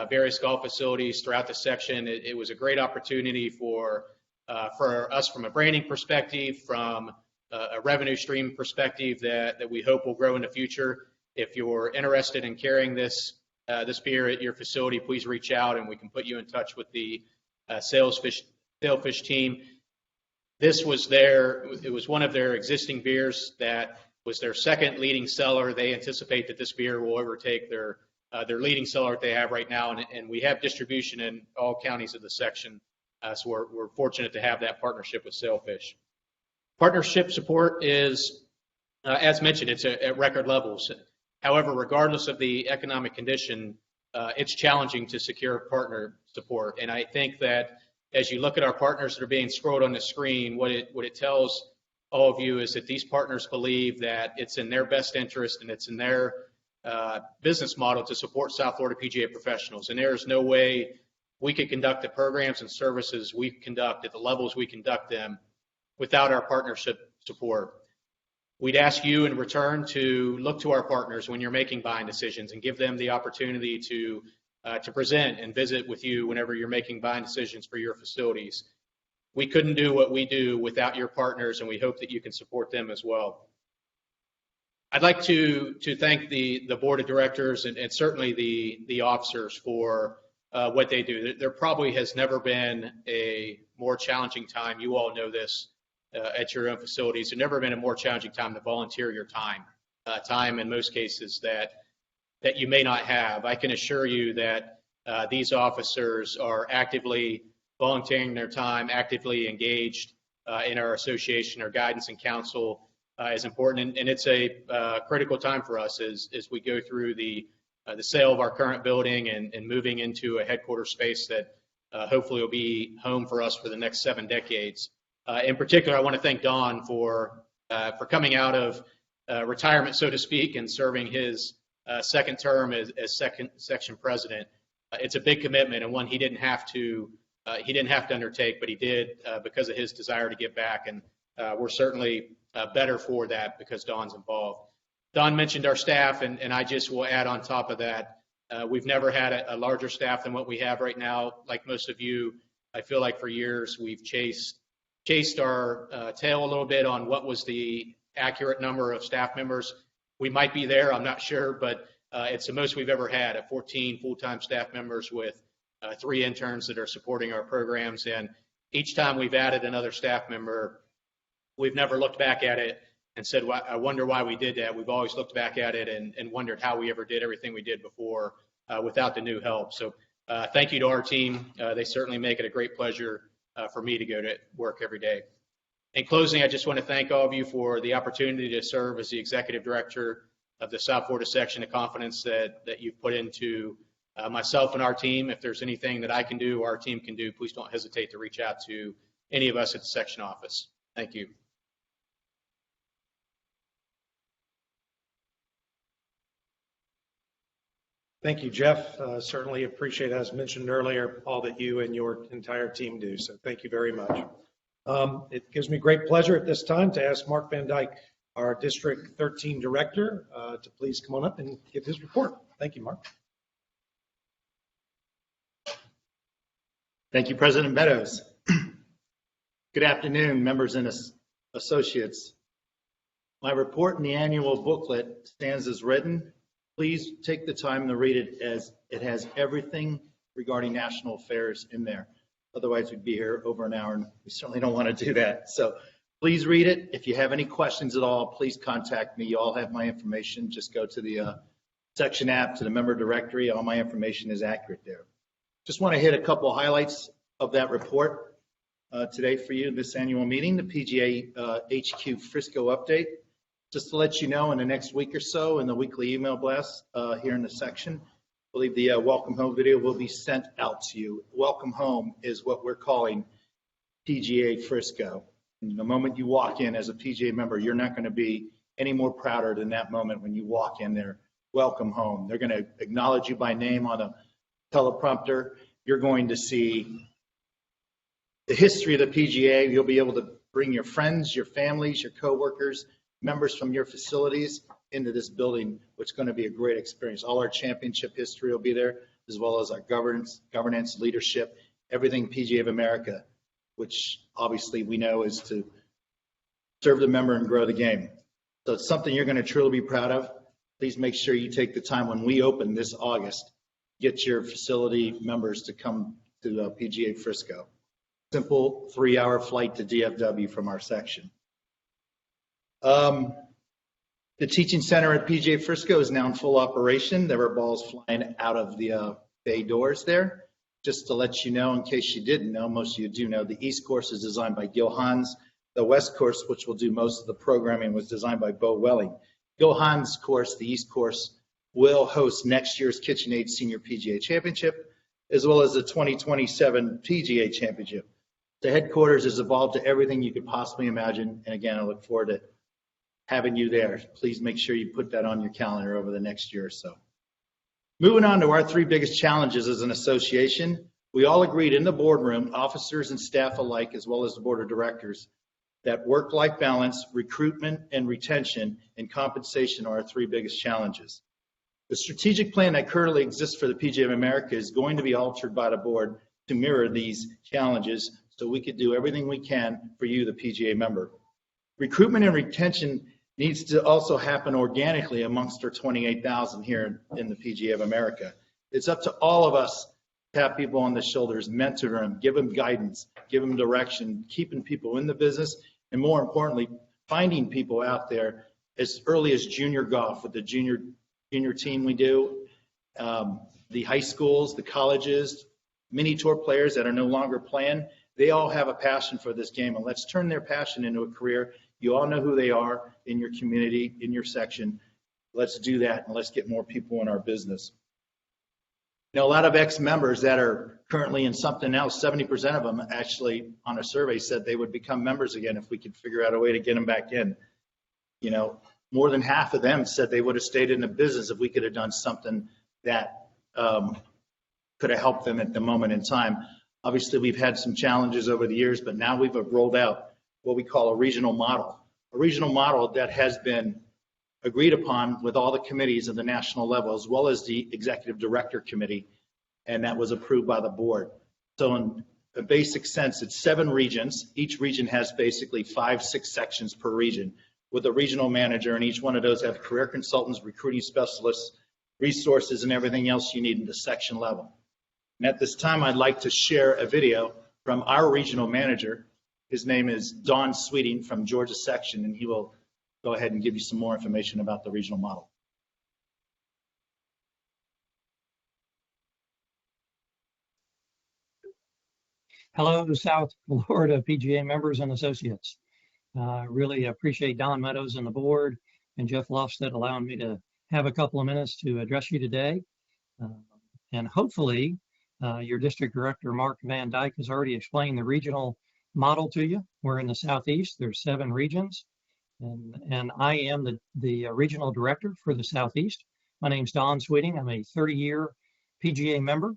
various golf facilities throughout the section. It was a great opportunity for us from a branding perspective, from a revenue stream perspective that we hope will grow in the future. If you're interested in carrying this beer at your facility, please reach out and we can put you in touch with the Sailfish team. It was one of their existing beers that was their second leading seller. They anticipate that this beer will overtake their leading seller that they have right now, and we have distribution in all counties of the section, so we're fortunate to have that partnership with Sailfish. Partnership support is, as mentioned, it's at record levels. However, regardless of the economic condition, it's challenging to secure partner support, and I think that as you look at our partners that are being scrolled on the screen, what it tells all of you is that these partners believe that it's in their best interest and it's in their business model to support South Florida PGA professionals, and there is no way we could conduct the programs and services we conduct at the levels we conduct them without our partnership support. We'd ask you in return to look to our partners when you're making buying decisions and give them the opportunity to present and visit with you whenever you're making buying decisions for your facilities. We couldn't do what we do without your partners, and we hope that you can support them as well. I'd like to thank the board of directors and certainly the officers for what they do. There probably has never been a more challenging time. You all know this at your own facilities. There's never been a more challenging time to volunteer your time, time in most cases that you may not have. I can assure you that these officers are actively volunteering their time, actively engaged in our association. Our guidance and counsel is important, and it's a critical time for us as we go through the sale of our current building and moving into a headquarters space that hopefully will be home for us for the next 7 decades. In particular, I want to thank Don for coming out of retirement, so to speak, and serving his second term as second section president. It's a big commitment and one he didn't have to undertake, but he did because of his desire to give back, and we're certainly better for that because Don's involved. Don mentioned our staff, and I just will add on top of that, we've never had a larger staff than what we have right now. Like most of you, I feel like for years we've chased our tail a little bit on what was the accurate number of staff members. We might be there, I'm not sure, but it's the most we've ever had at 14 full-time staff members with 3 interns that are supporting our programs. And each time we've added another staff member, we've never looked back at it and said, well, I wonder why we did that. We've always looked back at it and wondered how we ever did everything we did before without the new help. So thank you to our team. They certainly make it a great pleasure for me to go to work every day. In closing, I just want to thank all of you for the opportunity to serve as the executive director of the South Florida section, the confidence that you've put into myself and our team. If there's anything that I can do or our team can do, please don't hesitate to reach out to any of us at the section office. Thank you. Thank you, Jeff. Certainly appreciate, as mentioned earlier, all that you and your entire team do. So thank you very much. It gives me great pleasure at this time to ask Mark Van Dyke, our District 13 Director, to please come on up and give his report. Thank you, Mark. Thank you, President Meadows. Good afternoon, members and associates. My report in the annual booklet stands as written. Please take the time to read it, as it has everything regarding national affairs in there. Otherwise, we'd be here over an hour, and we certainly don't want to do that. So please read it. If you have any questions at all, please contact me. You all have my information. Just go to the section app, to the member directory. All my information is accurate there. Just want to hit a couple of highlights of that report today for you, this annual meeting, the PGA HQ Frisco update. Just to let you know, in the next week or so, in the weekly email blast here in the section, I believe the welcome home video will be sent out to you. Welcome home is what we're calling PGA Frisco. And the moment you walk in as a PGA member, you're not going to be any more prouder than that moment when you walk in there. Welcome home. They're going to acknowledge you by name on a teleprompter. You're going to see the history of the PGA. You'll be able to bring your friends, your families, your coworkers, members from your facilities into this building, which is going to be a great experience. All our championship history will be there, as well as our governance, leadership, everything PGA of America, which obviously we know is to serve the member and grow the game. So it's something you're going to truly be proud of. Please make sure you take the time when we open this August, get your facility members to come to PGA Frisco. Simple 3-hour flight to DFW from our section. The teaching center at PGA Frisco is now in full operation. There were balls flying out of the bay doors there. Just to let you know, in case you didn't know, most of you do know, the East Course is designed by Gil Hans. The West Course, which will do most of the programming, was designed by Bo Welling. Gil Hans' course, the East Course, will host next year's KitchenAid Senior PGA Championship, as well as the 2027 PGA Championship. The headquarters has evolved to everything you could possibly imagine. And again, I look forward to having you there. Please make sure you put that on your calendar over the next year or so. Moving on to our 3 biggest challenges as an association, we all agreed in the boardroom, officers and staff alike, as well as the board of directors, that work-life balance, recruitment and retention, and compensation are our 3 biggest challenges. The strategic plan that currently exists for the PGA of America is going to be altered by the board to mirror these challenges so we could do everything we can for you, the PGA member. Recruitment and retention needs to also happen organically amongst our 28,000 here in the PGA of America. It's up to all of us to tap people on the shoulders, mentor them, give them guidance, give them direction, keeping people in the business, and more importantly, finding people out there as early as junior golf with the junior team we do, the high schools, the colleges, mini tour players that are no longer playing. They all have a passion for this game, and let's turn their passion into a career. You all know who they are in your community, in your section. Let's do that, and let's get more people in our business. You know, a lot of ex-members that are currently in something else, 70% of them actually on a survey said they would become members again if we could figure out a way to get them back in. You know, more than half of them said they would have stayed in the business if we could have done something that could have helped them at the moment in time. Obviously, we've had some challenges over the years, but now we've rolled out what we call a regional model that has been agreed upon with all the committees at the national level, as well as the executive director committee, and that was approved by the board. So in a basic sense, it's 7 regions. Each region has basically 5-6 sections per region with a regional manager, and each one of those have career consultants, recruiting specialists, resources, and everything else you need in the section level. And at this time, I'd like to share a video from our regional manager. His name is Don Sweeting from Georgia section, and he will go ahead and give you some more information about the regional model. Hello, South Florida PGA members and associates. Really appreciate Don Meadows and the board and Jeff Lofstead allowing me to have a couple of minutes to address you today. And hopefully your district director, Mark Van Dyke, has already explained the regional model to you. We're in the Southeast. There's 7 regions, and I am the regional director for the Southeast. My name's Don Sweeting. I'm a 30-year PGA member.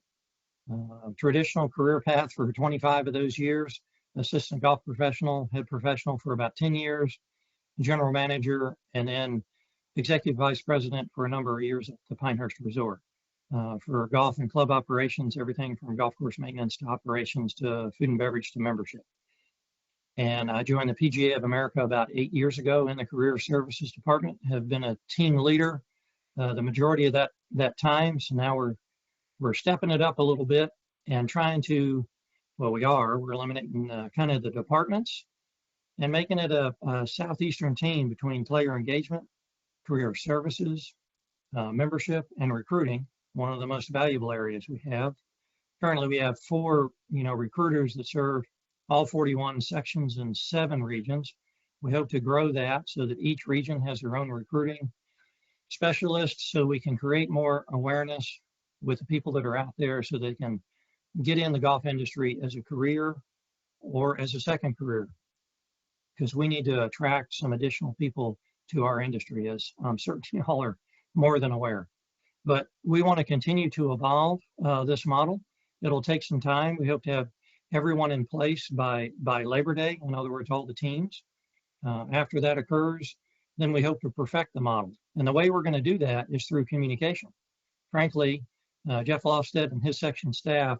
Traditional career path for 25 of those years. Assistant golf professional, head professional for about 10 years. General manager, and then executive vice president for a number of years at the Pinehurst Resort. For golf and club operations, everything from golf course maintenance to operations to food and beverage to membership. And I joined the PGA of America about 8 years ago in the career services department, have been a team leader the majority of that time. So now we're stepping it up a little bit and trying to, we're eliminating kind of the departments and making it a southeastern team between player engagement, career services, membership, and recruiting, one of the most valuable areas we have. Currently, we have 4, recruiters that serve all 41 sections in 7 regions. We hope to grow that so that each region has their own recruiting specialists, so we can create more awareness with the people that are out there so they can get in the golf industry as a career or as a second career, because we need to attract some additional people to our industry, as I'm certain you all are more than aware. But we want to continue to evolve this model. It'll take some time. We hope to have everyone in place by Labor Day, in other words, all the teams. After that occurs, then we hope to perfect the model. And the way we're going to do that is through communication. Frankly, Jeff Lofstead and his section staff,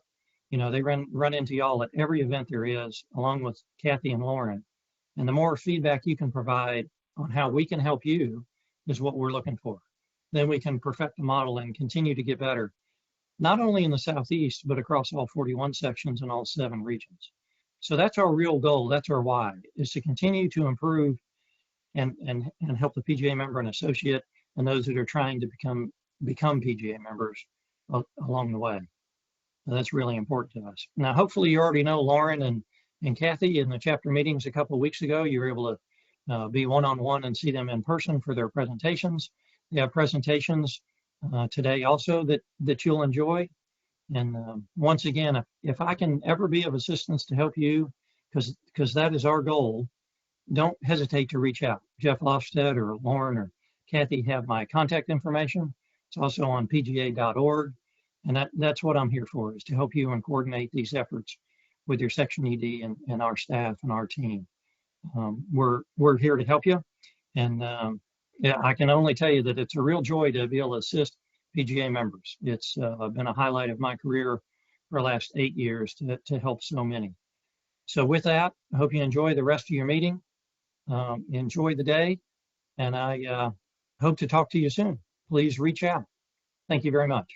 they run into y'all at every event there is, along with Kathy and Lauren. And the more feedback you can provide on how we can help you is what we're looking for. Then we can perfect the model and continue to get better, not only in the Southeast, but across all 41 sections and all 7 regions. So that's our real goal. That's our why, is to continue to improve and help the PGA member and associate and those that are trying to become PGA members along the way. And that's really important to us. Now, hopefully you already know Lauren and Kathy in the chapter meetings a couple of weeks ago. You were able to be one-on-one and see them in person for their presentations. They have presentations today also that you'll enjoy. And once again, if I can ever be of assistance to help you, because that is our goal, don't hesitate to reach out. Jeff Lofstead or Lauren or Kathy have my contact information. It's also on pga.org. And that's what I'm here for, is to help you and coordinate these efforts with your section ED and our staff and our team. We're here to help you. And I can only tell you that it's a real joy to be able to assist PGA members. It's been a highlight of my career for the last 8 years to help so many. So with that, I hope you enjoy the rest of your meeting. Enjoy the day, and I hope to talk to you soon. Please reach out. Thank you very much.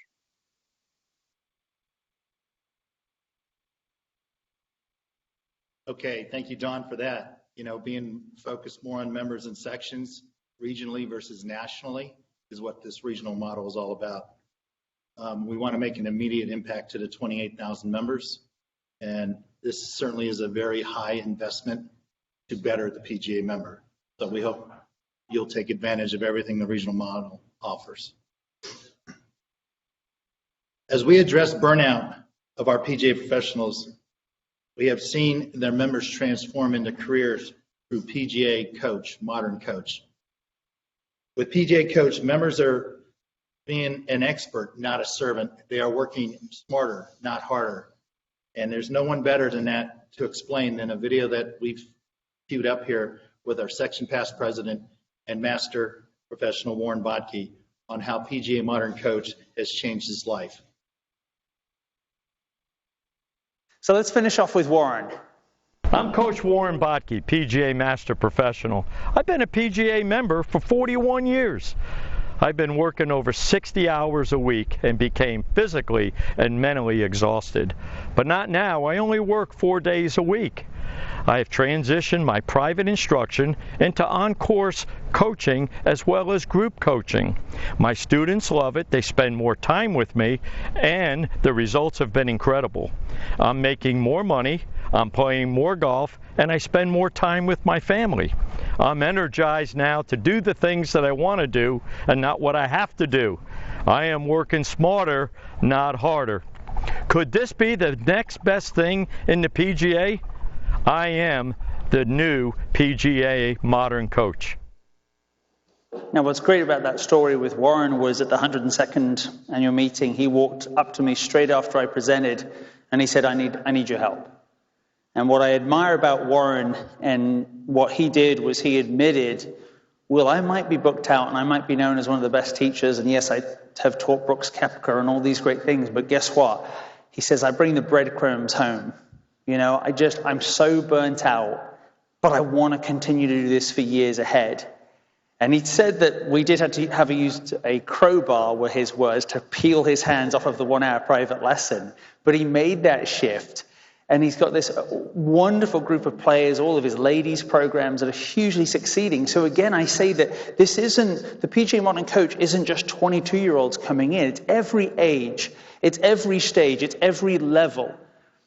Okay, thank you, Don, for that. Being focused more on members and sections regionally versus nationally is what this regional model is all about. We want to make an immediate impact to the 28,000 members, and this certainly is a very high investment to better the PGA member. So we hope you'll take advantage of everything the regional model offers. As we address burnout of our PGA professionals, we have seen their members transform into careers through PGA Coach, Modern Coach. With PGA Coach, members are being an expert, not a servant. They are working smarter, not harder. And there's no one better than that to explain than a video that we've queued up here with our section past president and master professional Warren Bodke on how PGA Modern Coach has changed his life. So let's finish off with Warren. I'm Coach Warren Bodke, PGA Master Professional. I've been a PGA member for 41 years. I've been working over 60 hours a week and became physically and mentally exhausted. But not now. I only work 4 days a week. I have transitioned my private instruction into on-course coaching as well as group coaching. My students love it. They spend more time with me, and the results have been incredible. I'm making more money, I'm playing more golf, and I spend more time with my family. I'm energized now to do the things that I want to do and not what I have to do. I am working smarter, not harder. Could this be the next best thing in the PGA? I am the new PGA Modern Coach. Now, what's great about that story with Warren was at the 102nd annual meeting, he walked up to me straight after I presented, and he said, I need your help. And what I admire about Warren and what he did was he admitted, well, I might be booked out and I might be known as one of the best teachers, and yes, I have taught Brooks Koepka and all these great things, but guess what? He says, I bring the breadcrumbs home. You know, I'm so burnt out, but I want to continue to do this for years ahead. And he said that we did have used a crowbar, were his words, to peel his hands off of the 1 hour private lesson. But he made that shift. And he's got this wonderful group of players, all of his ladies programs that are hugely succeeding. So again, I say that the PGA Modern Coach isn't just 22-year-olds coming in. It's every age, it's every stage, it's every level.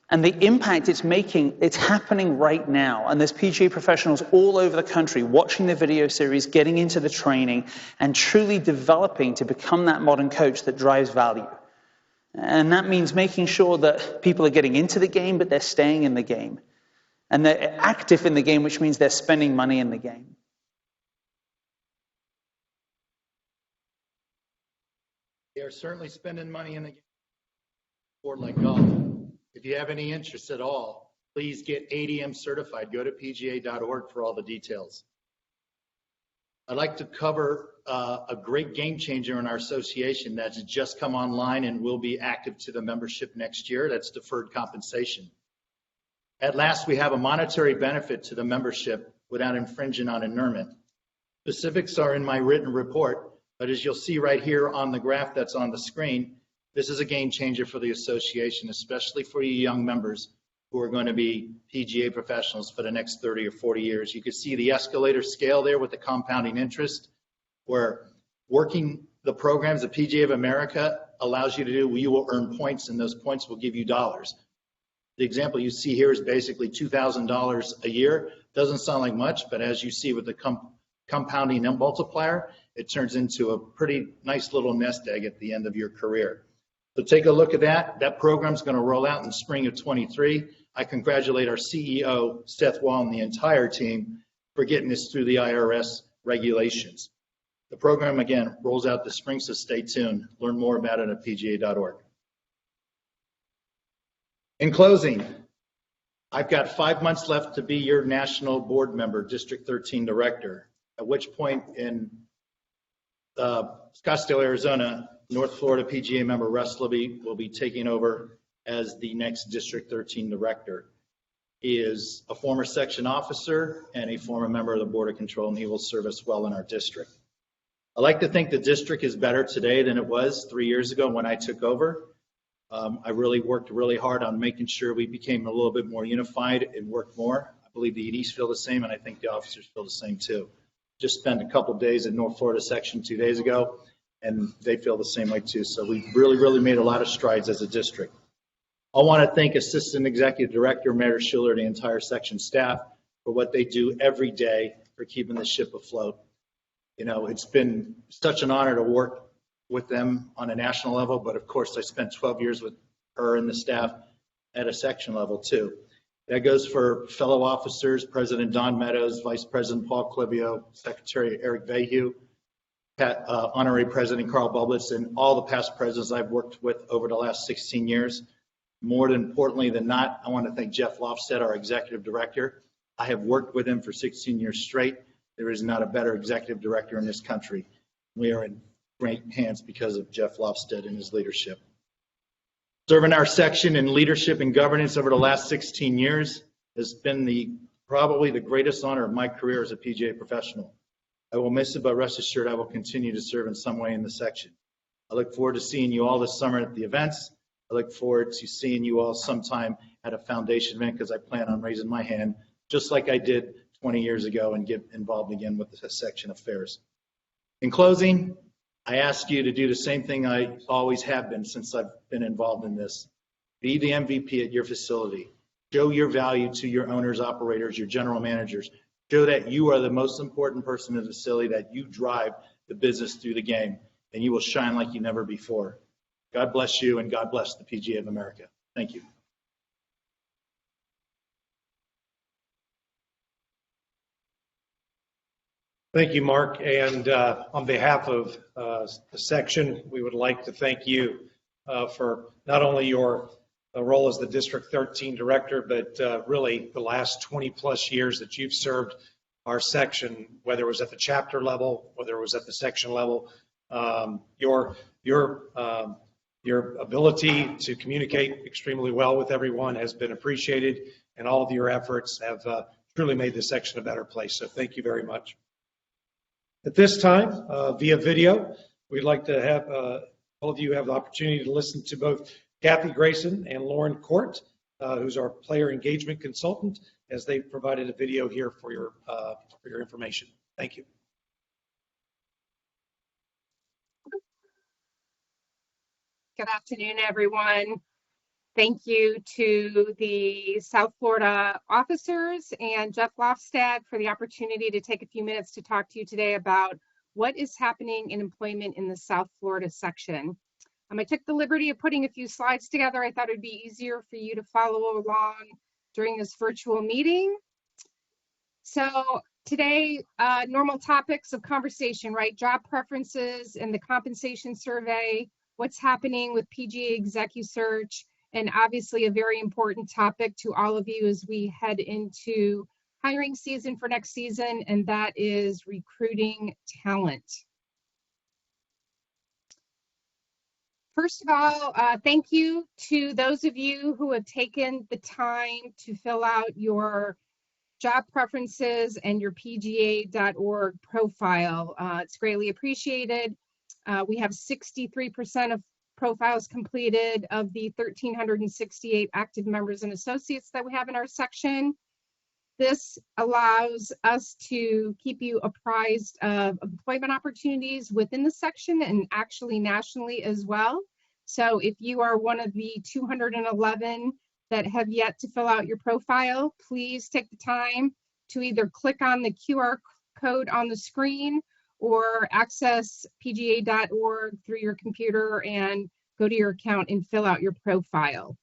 And the impact it's making, it's happening right now. And there's PGA professionals all over the country watching the video series, getting into the training, and truly developing to become that modern coach that drives value. And that means making sure that people are getting into the game, but they're staying in the game. And they're active in the game, which means they're spending money in the game. They are certainly spending money in the game. Sport like golf. If you have any interest at all, please get ADM certified. Go to pga.org for all the details. I'd like to cover a great game changer in our association that's just come online and will be active to the membership next year. That's deferred compensation. At last, we have a monetary benefit to the membership without infringing on inurement. Specifics are in my written report, but as you'll see right here on the graph that's on the screen, this is a game changer for the association, especially for you young members who are going to be PGA professionals for the next 30 or 40 years. You can see the escalator scale there with the compounding interest, where working the programs that PGA of America allows you to do, you will earn points, and those points will give you dollars. The example you see here is basically $2,000 a year. Doesn't sound like much, but as you see with the compounding multiplier, it turns into a pretty nice little nest egg at the end of your career. So take a look at that. That program's going to roll out in spring of 23. I congratulate our CEO, Seth Wall, and the entire team for getting this through the IRS regulations. The program, again, rolls out this spring, so stay tuned. Learn more about it at pga.org. In closing, I've got 5 months left to be your national board member, District 13 director, at which point in Scottsdale, Arizona, North Florida PGA member Russ Libby will be taking over as the next District 13 director. He is a former section officer and a former member of the Board of Control, and he will serve us well in our district. I like to think the district is better today than it was 3 years ago when I took over. I really worked really hard on making sure we became a little bit more unified and worked more. I believe the EDs feel the same, and I think the officers feel the same too. Just spent a couple days in North Florida section 2 days ago, and they feel the same way too. So we really made a lot of strides as a district. I want to thank Assistant Executive Director Meredith Schiller and the entire section staff for what they do every day for keeping the ship afloat. You know, it's been such an honor to work with them on a national level, but of course I spent 12 years with her and the staff at a section level too. That goes for fellow officers, President Don Meadows, Vice President Paul Clivio, Secretary Eric Vahue, Honorary President Carl Bublitz, and all the past presidents I've worked with over the last 16 years. More importantly than not, I want to thank Jeff Lofstead, our Executive Director. I have worked with him for 16 years straight. There is not a better Executive Director in this country. We are in great hands because of Jeff Lofstead and his leadership. Serving our section in leadership and governance over the last 16 years has been probably the greatest honor of my career as a PGA professional. I will miss it, but rest assured I will continue to serve in some way in the section. I look forward to seeing you all this summer at the events. I look forward to seeing you all sometime at a foundation event because I plan on raising my hand just like I did 20 years ago and get involved again with the section affairs. In closing, I ask you to do the same thing I always have been since I've been involved in this. Be the MVP at your facility. Show your value to your owners, operators, your general managers. Show that you are the most important person in the facility, that you drive the business through the game, and you will shine like you never before. God bless you, and God bless the PGA of America. Thank you. Thank you, Mark. And on behalf of the section, we would like to thank you for not only your role as the District 13 director, but really the last 20 plus years that you've served our section, whether it was at the chapter level, whether it was at the section level. Your ability to communicate extremely well with everyone has been appreciated, and all of your efforts have truly made this section a better place. So thank you very much. At this time, via video, we'd like to have all of you have the opportunity to listen to both Kathy Grayson and Lauren Court, who's our player engagement consultant, as they provided a video here for your information. Thank you. Good afternoon, everyone. Thank you to the South Florida officers and Jeff Lofstad for the opportunity to take a few minutes to talk to you today about what is happening in employment in the South Florida section. I took the liberty of putting a few slides together. I thought it'd be easier for you to follow along during this virtual meeting. So today, normal topics of conversation, right? Job preferences and the compensation survey, what's happening with PGA ExecuSearch, and obviously a very important topic to all of you as we head into hiring season for next season, and that is recruiting talent. First of all, thank you to those of you who have taken the time to fill out your job preferences and your PGA.org profile. It's greatly appreciated. We have 63% of profiles completed of the 1,368 active members and associates that we have in our section. This allows us to keep you apprised of employment opportunities within the section and actually nationally as well. So if you are one of the 211 that have yet to fill out your profile, please take the time to either click on the QR code on the screen or access PGA.org through your computer and go to your account and fill out your profile.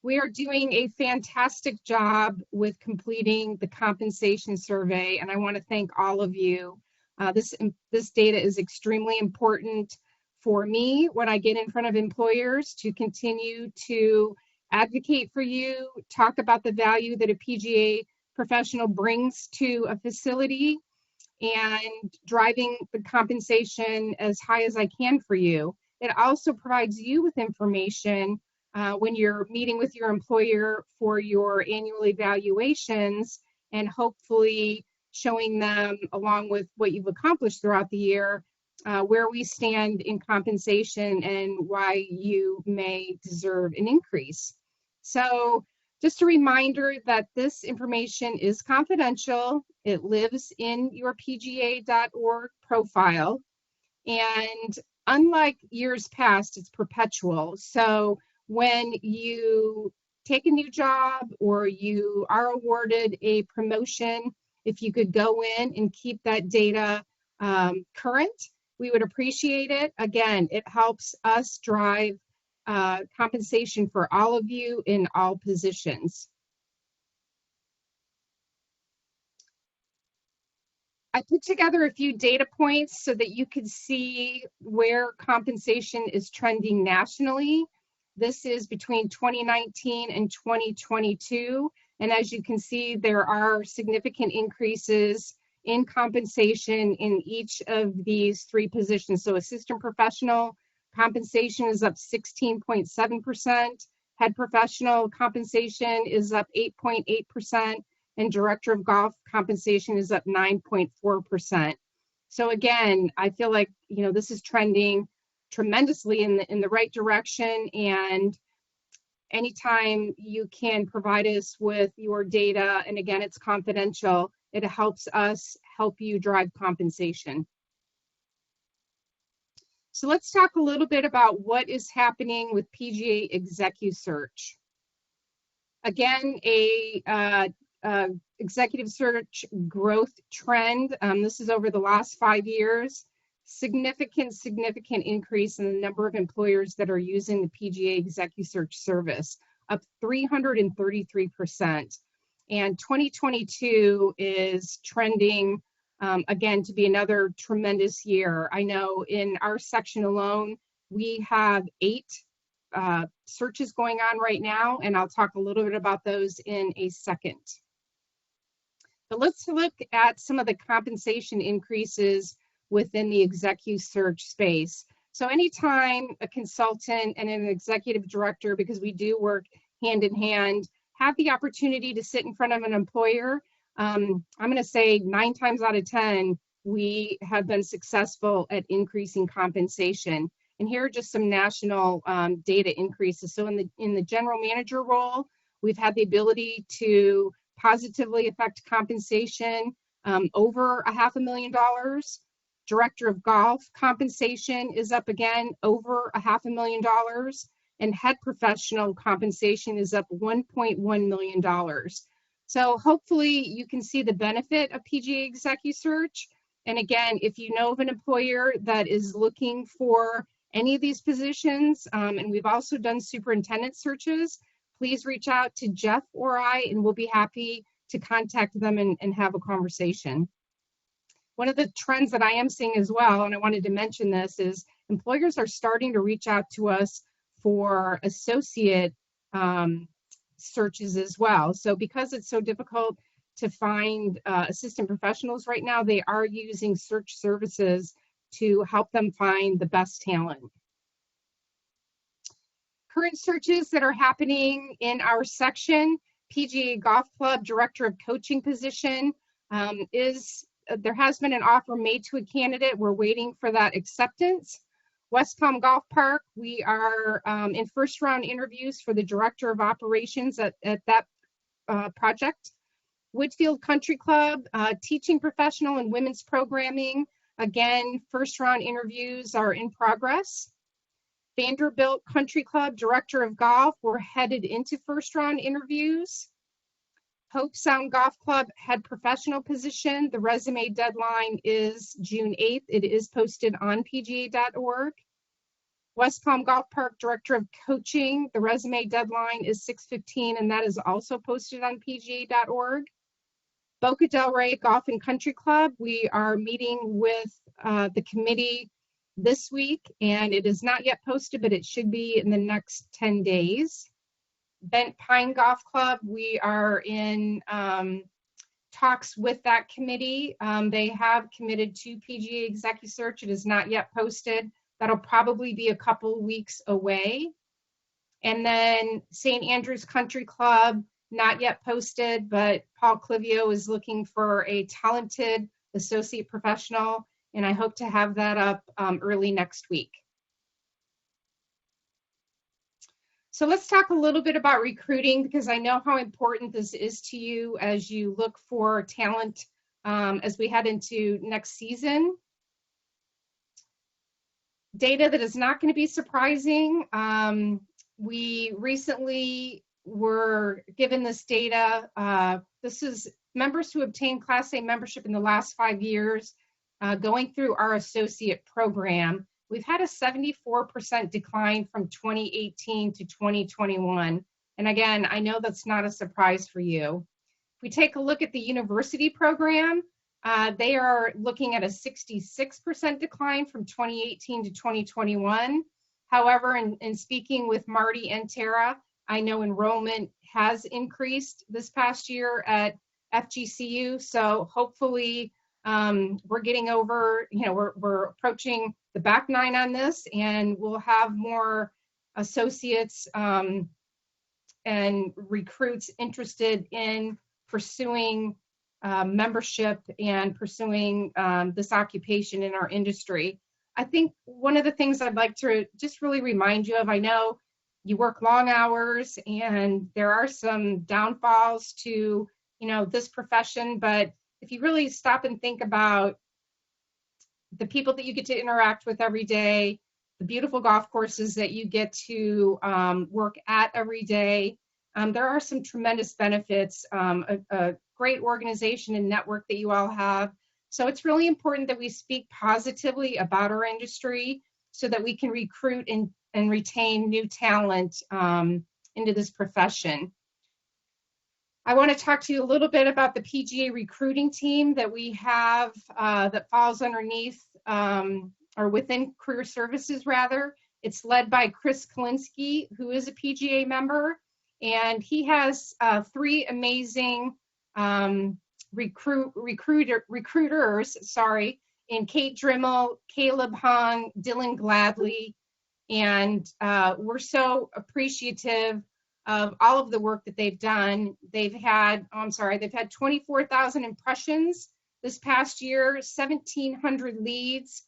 We are doing a fantastic job with completing the compensation survey, and I want to thank all of you. This data is extremely important for me when I get in front of employers to continue to advocate for you, talk about the value that a PGA professional brings to a facility, and driving the compensation as high as I can for you. It also provides you with information when you're meeting with your employer for your annual evaluations, and hopefully showing them, along with what you've accomplished throughout the year, where we stand in compensation and why you may deserve an increase. So just a reminder that this information is confidential. It lives in your PGA.org profile. And unlike years past, it's perpetual. So when you take a new job or you are awarded a promotion, if you could go in and keep that data current, we would appreciate it. Again, it helps us drive compensation for all of you in all positions. I put together a few data points so that you could see where compensation is trending nationally. This is between 2019 and 2022. And as you can see, there are significant increases in compensation in each of these three positions. So assistant professional compensation is up 16.7%. Head professional compensation is up 8.8%. And director of golf compensation is up 9.4%. So again, I feel like, you know, this is trending tremendously in the right direction, and anytime you can provide us with your data, and again, it's confidential, it helps us help you drive compensation. So let's talk a little bit about what is happening with PGA ExecuSearch. Again, executive search growth trend. This is over the last 5 years. Significant increase in the number of employers that are using the PGA ExecuSearch service, up 333%. And 2022 is trending again to be another tremendous year. I know in our section alone, we have 8 searches going on right now, and I'll talk a little bit about those in a second. But let's look at some of the compensation increases within the executive search space. So anytime a consultant and an executive director, because we do work hand in hand, have the opportunity to sit in front of an employer, I'm going to say 9 times out of 10, we have been successful at increasing compensation. And here are just some national data increases. So in the general manager role, we've had the ability to positively affect compensation over $500,000. Director of golf compensation is up again over $500,000, and head professional compensation is up $1.1 million. So hopefully you can see the benefit of PGA Executive Search. And again, if you know of an employer that is looking for any of these positions, and we've also done superintendent searches, please reach out to Jeff or I, and we'll be happy to contact them and have a conversation. One of the trends that I am seeing as well, and I wanted to mention this, is employers are starting to reach out to us for associate searches as well. So because it's so difficult to find assistant professionals right now, they are using search services to help them find the best talent. Current searches that are happening in our section: PGA Golf Club Director of Coaching position there has been an offer made to a candidate. We're waiting for that acceptance. West Palm Golf Park, we are in first round interviews for the Director of Operations at that project. Whitfield Country Club, teaching professional and women's programming. Again, first round interviews are in progress. Vanderbilt Country Club, Director of Golf, we're headed into first round interviews. Hope Sound Golf Club, head professional position. The resume deadline is June 8th. It is posted on PGA.org. West Palm Golf Park, Director of Coaching. The resume deadline is 6/15, and that is also posted on PGA.org. Boca Del Rey Golf and Country Club, we are meeting with the committee this week, and it is not yet posted, but it should be in the next 10 days. Bent Pine Golf Club, we are in talks with that committee. They have committed to PGA Executive Search. It is not yet posted. That'll probably be a couple weeks away. And then St. Andrews Country Club, not yet posted, but Paul Clivio is looking for a talented associate professional, and I hope to have that up early next week. So let's talk a little bit about recruiting, because I know how important this is to you as you look for talent as we head into next season. Data that is not going to be surprising. We recently were given this data. This is members who obtained Class A membership in the last 5 years going through our associate program. We've had a 74% decline from 2018 to 2021. And again, I know that's not a surprise for you. If we take a look at the university program, they are looking at a 66% decline from 2018 to 2021. However, in speaking with Marty and Tara, I know enrollment has increased this past year at FGCU. So hopefully we're getting over, we're approaching the back nine on this, and we'll have more associates and recruits interested in pursuing membership and pursuing this occupation in our industry. I think one of the things I'd like to just really remind you of, I know you work long hours and there are some downfalls to, this profession, but if you really stop and think about the people that you get to interact with every day, the beautiful golf courses that you get to work at every day, there are some tremendous benefits, a great organization and network that you all have. So it's really important that we speak positively about our industry so that we can recruit and retain new talent into this profession. I want to talk to you a little bit about the PGA recruiting team that we have that falls underneath or within Career Services rather. It's led by Chris Kalinsky, who is a PGA member, and he has 3 amazing recruiters, in Kate Drimmel, Caleb Hung, Dylan Gladley, and we're so appreciative of all of the work that they've done. They've had 24,000 impressions this past year, 1,700 leads.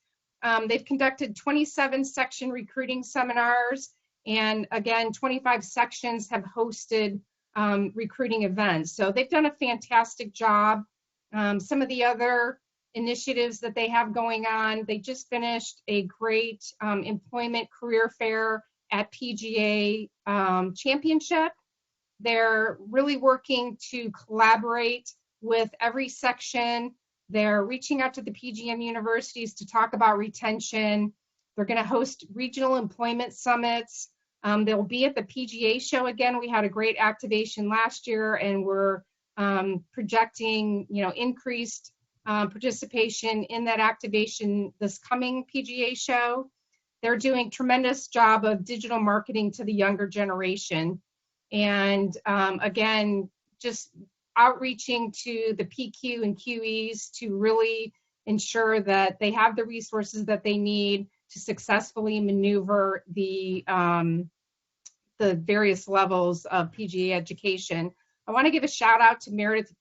They've conducted 27 section recruiting seminars, and again, 25 sections have hosted recruiting events. So they've done a fantastic job. Some of the other initiatives that they have going on, they just finished a great employment career fair at PGA Championship. They're really working to collaborate with every section. They're reaching out to the PGM universities to talk about retention. They're going to host regional employment summits. They'll be at the PGA show again. We had a great activation last year, and we're projecting, increased participation in that activation this coming PGA show. They're doing a tremendous job of digital marketing to the younger generation. And again, just outreaching to the PQ and QEs to really ensure that they have the resources that they need to successfully maneuver the various levels of PGA education. I want to give a shout out to Meredith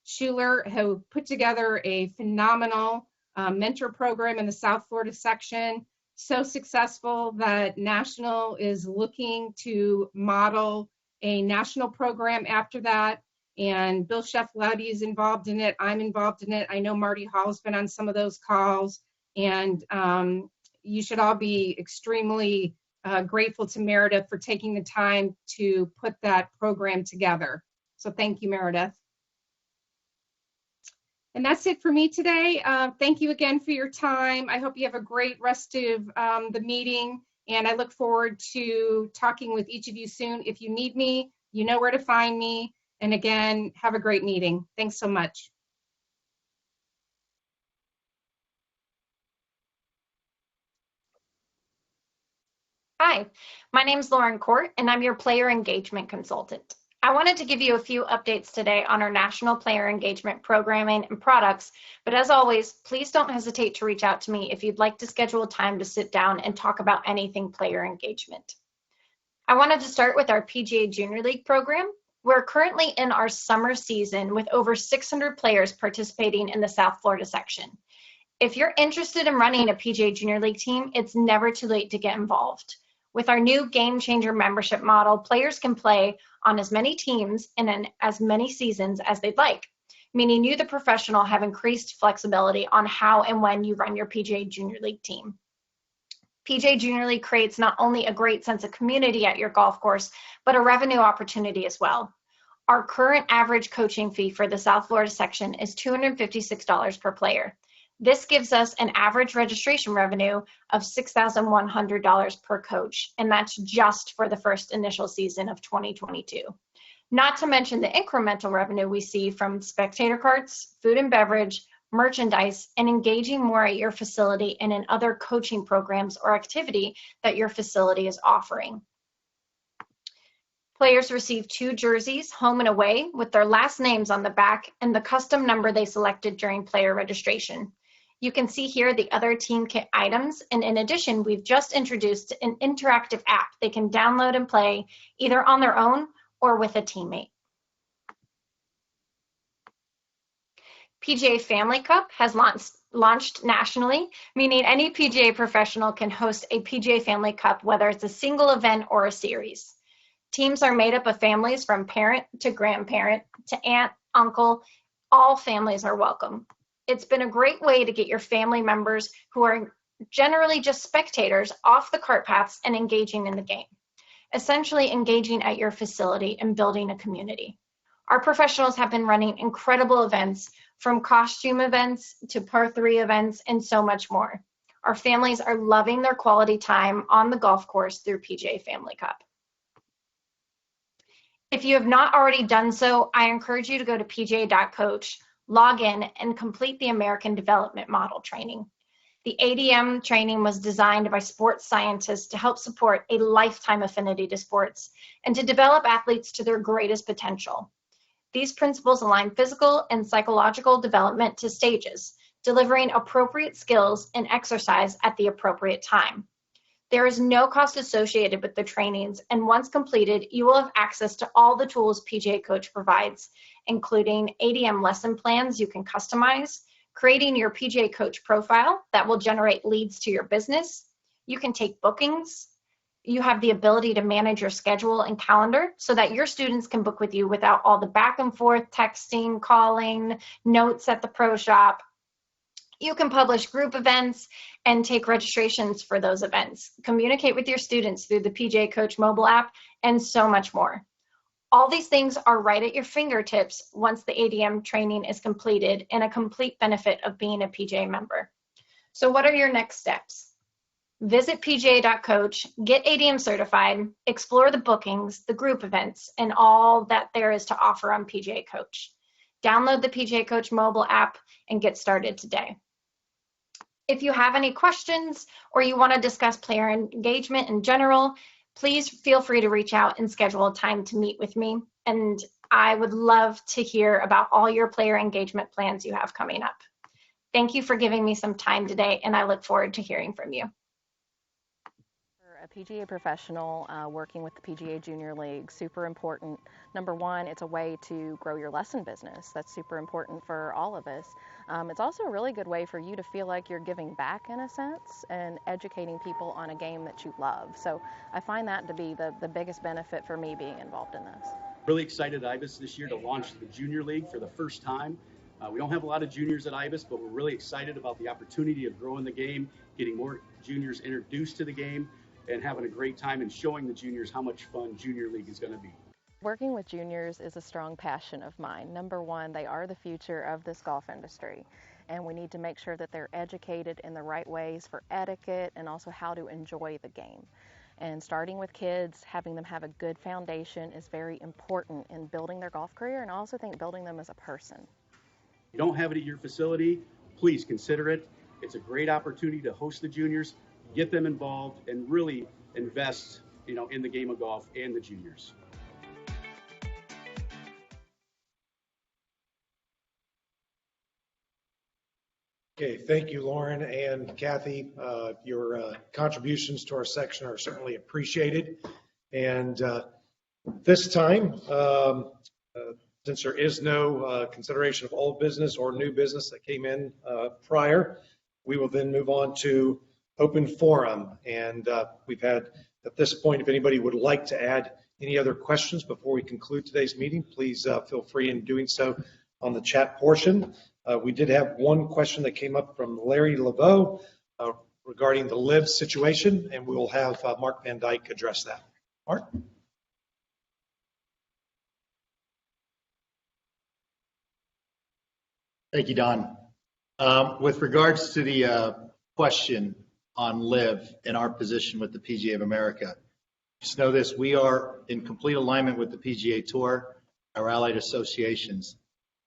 Schuler, who put together a phenomenal mentor program in the South Florida section. So successful that National is looking to model a national program after that. And Bill Sheflowdy is involved in it. I'm involved in it. I know Marty Hall's been on some of those calls. And you should all be extremely grateful to Meredith for taking the time to put that program together. So thank you, Meredith. And that's it for me today. Thank you again for your time. I hope you have a great rest of the meeting, and I look forward to talking with each of you soon. If you need me, you know where to find me. And again, have a great meeting. Thanks so much. Hi, my name is Lauren Court, and I'm your player engagement consultant. I wanted to give you a few updates today on our national player engagement programming and products, but as always, please don't hesitate to reach out to me if you'd like to schedule time to sit down and talk about anything player engagement. I wanted to start with our PGA Junior League program. We're currently in our summer season with over 600 players participating in the South Florida section. If you're interested in running a PGA Junior League team, it's never too late to get involved. With our new Game Changer membership model, players can play on as many teams and in as many seasons as they'd like, meaning you, the professional, have increased flexibility on how and when you run your PGA Junior League team. PGA Junior League creates not only a great sense of community at your golf course, but a revenue opportunity as well. Our current average coaching fee for the South Florida section is $256 per player. This gives us an average registration revenue of $6,100 per coach, and that's just for the first initial season of 2022. Not to mention the incremental revenue we see from spectator carts, food and beverage, merchandise, and engaging more at your facility and in other coaching programs or activity that your facility is offering. Players receive 2 jerseys, home and away, with their last names on the back and the custom number they selected during player registration. You can see here the other team kit items, and in addition, we've just introduced an interactive app they can download and play either on their own or with a teammate. PGA Family Cup has launched nationally, meaning any PGA professional can host a PGA Family Cup, whether it's a single event or a series. Teams are made up of families from parent to grandparent to aunt, uncle. All families are welcome. It's been a great way to get your family members who are generally just spectators off the cart paths and engaging in the game, essentially engaging at your facility and building a community. Our professionals have been running incredible events, from costume events to par 3 events and so much more. Our families are loving their quality time on the golf course through PGA Family Cup. If you have not already done so, I encourage you to go to pga.coach, log in, and complete the American Development Model training. The ADM training was designed by sports scientists to help support a lifetime affinity to sports and to develop athletes to their greatest potential. These principles align physical and psychological development to stages, delivering appropriate skills and exercise at the appropriate time. There is no cost associated with the trainings, and once completed, you will have access to all the tools PGA Coach provides, including ADM lesson plans you can customize, creating your PGA Coach profile that will generate leads to your business. You can take bookings. You have the ability to manage your schedule and calendar so that your students can book with you without all the back and forth texting, calling, notes at the pro shop. You can publish group events and take registrations for those events, communicate with your students through the PGA Coach mobile app, and so much more. All these things are right at your fingertips once the ADM training is completed, and a complete benefit of being a PGA member. So what are your next steps? Visit pga.coach, get ADM certified, explore the bookings, the group events, and all that there is to offer on PGA Coach. Download the PGA Coach mobile app and get started today. If you have any questions or you want to discuss player engagement in general, please feel free to reach out and schedule a time to meet with me. And I would love to hear about all your player engagement plans you have coming up. Thank you for giving me some time today, and I look forward to hearing from you. A PGA professional working with the PGA Junior League, super important. Number one, it's a way to grow your lesson business. That's super important for all of us. It's also a really good way for you to feel like you're giving back in a sense and educating people on a game that you love. So I find that to be the biggest benefit for me being involved in this. Really excited at IBIS this year to launch the Junior League for the first time. We don't have a lot of juniors at IBIS, but we're really excited about the opportunity of growing the game, getting more juniors introduced to the game, and having a great time and showing the juniors how much fun Junior League is going to be. Working with juniors is a strong passion of mine. Number one, they are the future of this golf industry, and we need to make sure that they're educated in the right ways for etiquette and also how to enjoy the game. And starting with kids, having them have a good foundation is very important in building their golf career, and I also think building them as a person. If you don't have it at your facility, please consider it. It's a great opportunity to host the juniors, get them involved, and really invest, in the game of golf and the juniors. Okay, thank you, Lauren and Kathy. Your contributions to our section are certainly appreciated. And this time, since there is no consideration of old business or new business that came in prior, we will then move on to open forum. And we've had, at this point, if anybody would like to add any other questions before we conclude today's meeting, please feel free in doing so on the chat portion. We did have one question that came up from Larry Laveau regarding the LIV situation, and we will have Mark Van Dyke address that. Mark? Thank you, Don. With regards to the question on LIV and our position with the PGA of America, just know this: we are in complete alignment with the PGA Tour, our allied associations,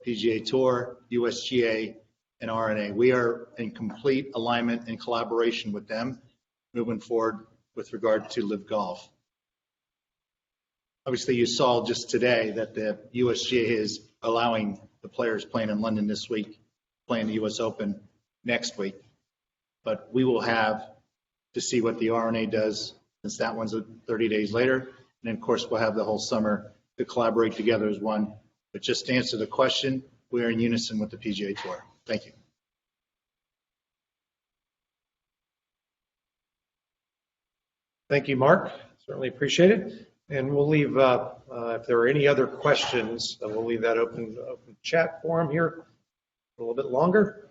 PGA Tour, USGA, and RNA. We are in complete alignment and collaboration with them moving forward with regard to LIV Golf. Obviously, you saw just today that the USGA is allowing the players playing in London this week, playing the US Open next week. But we will have to see what the RNA does, since that one's 30 days later. And then, of course, we'll have the whole summer to collaborate together as one. But just to answer the question, we are in unison with the PGA Tour. Thank you. Thank you, Mark. Certainly appreciate it. And we'll leave, if there are any other questions, we'll leave that open chat forum here a little bit longer.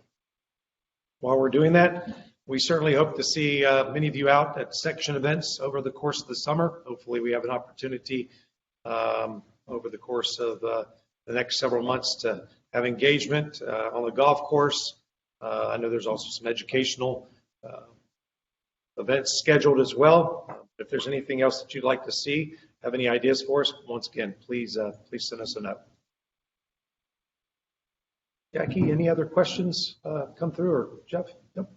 While we're doing that, we certainly hope to see many of you out at section events over the course of the summer. Hopefully we have an opportunity over the course of the next several months to have engagement on the golf course. I know there's also some educational events scheduled as well. If there's anything else that you'd like to see, have any ideas for us, once again, please send us a note. Jackie, any other questions come through, or Jeff? Nope.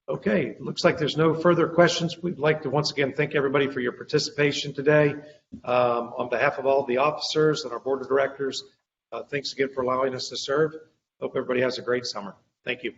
Okay, looks like there's no further questions. We'd like to once again thank everybody for your participation today. On behalf of all the officers and our board of directors, thanks again for allowing us to serve. Hope everybody has a great summer. Thank you.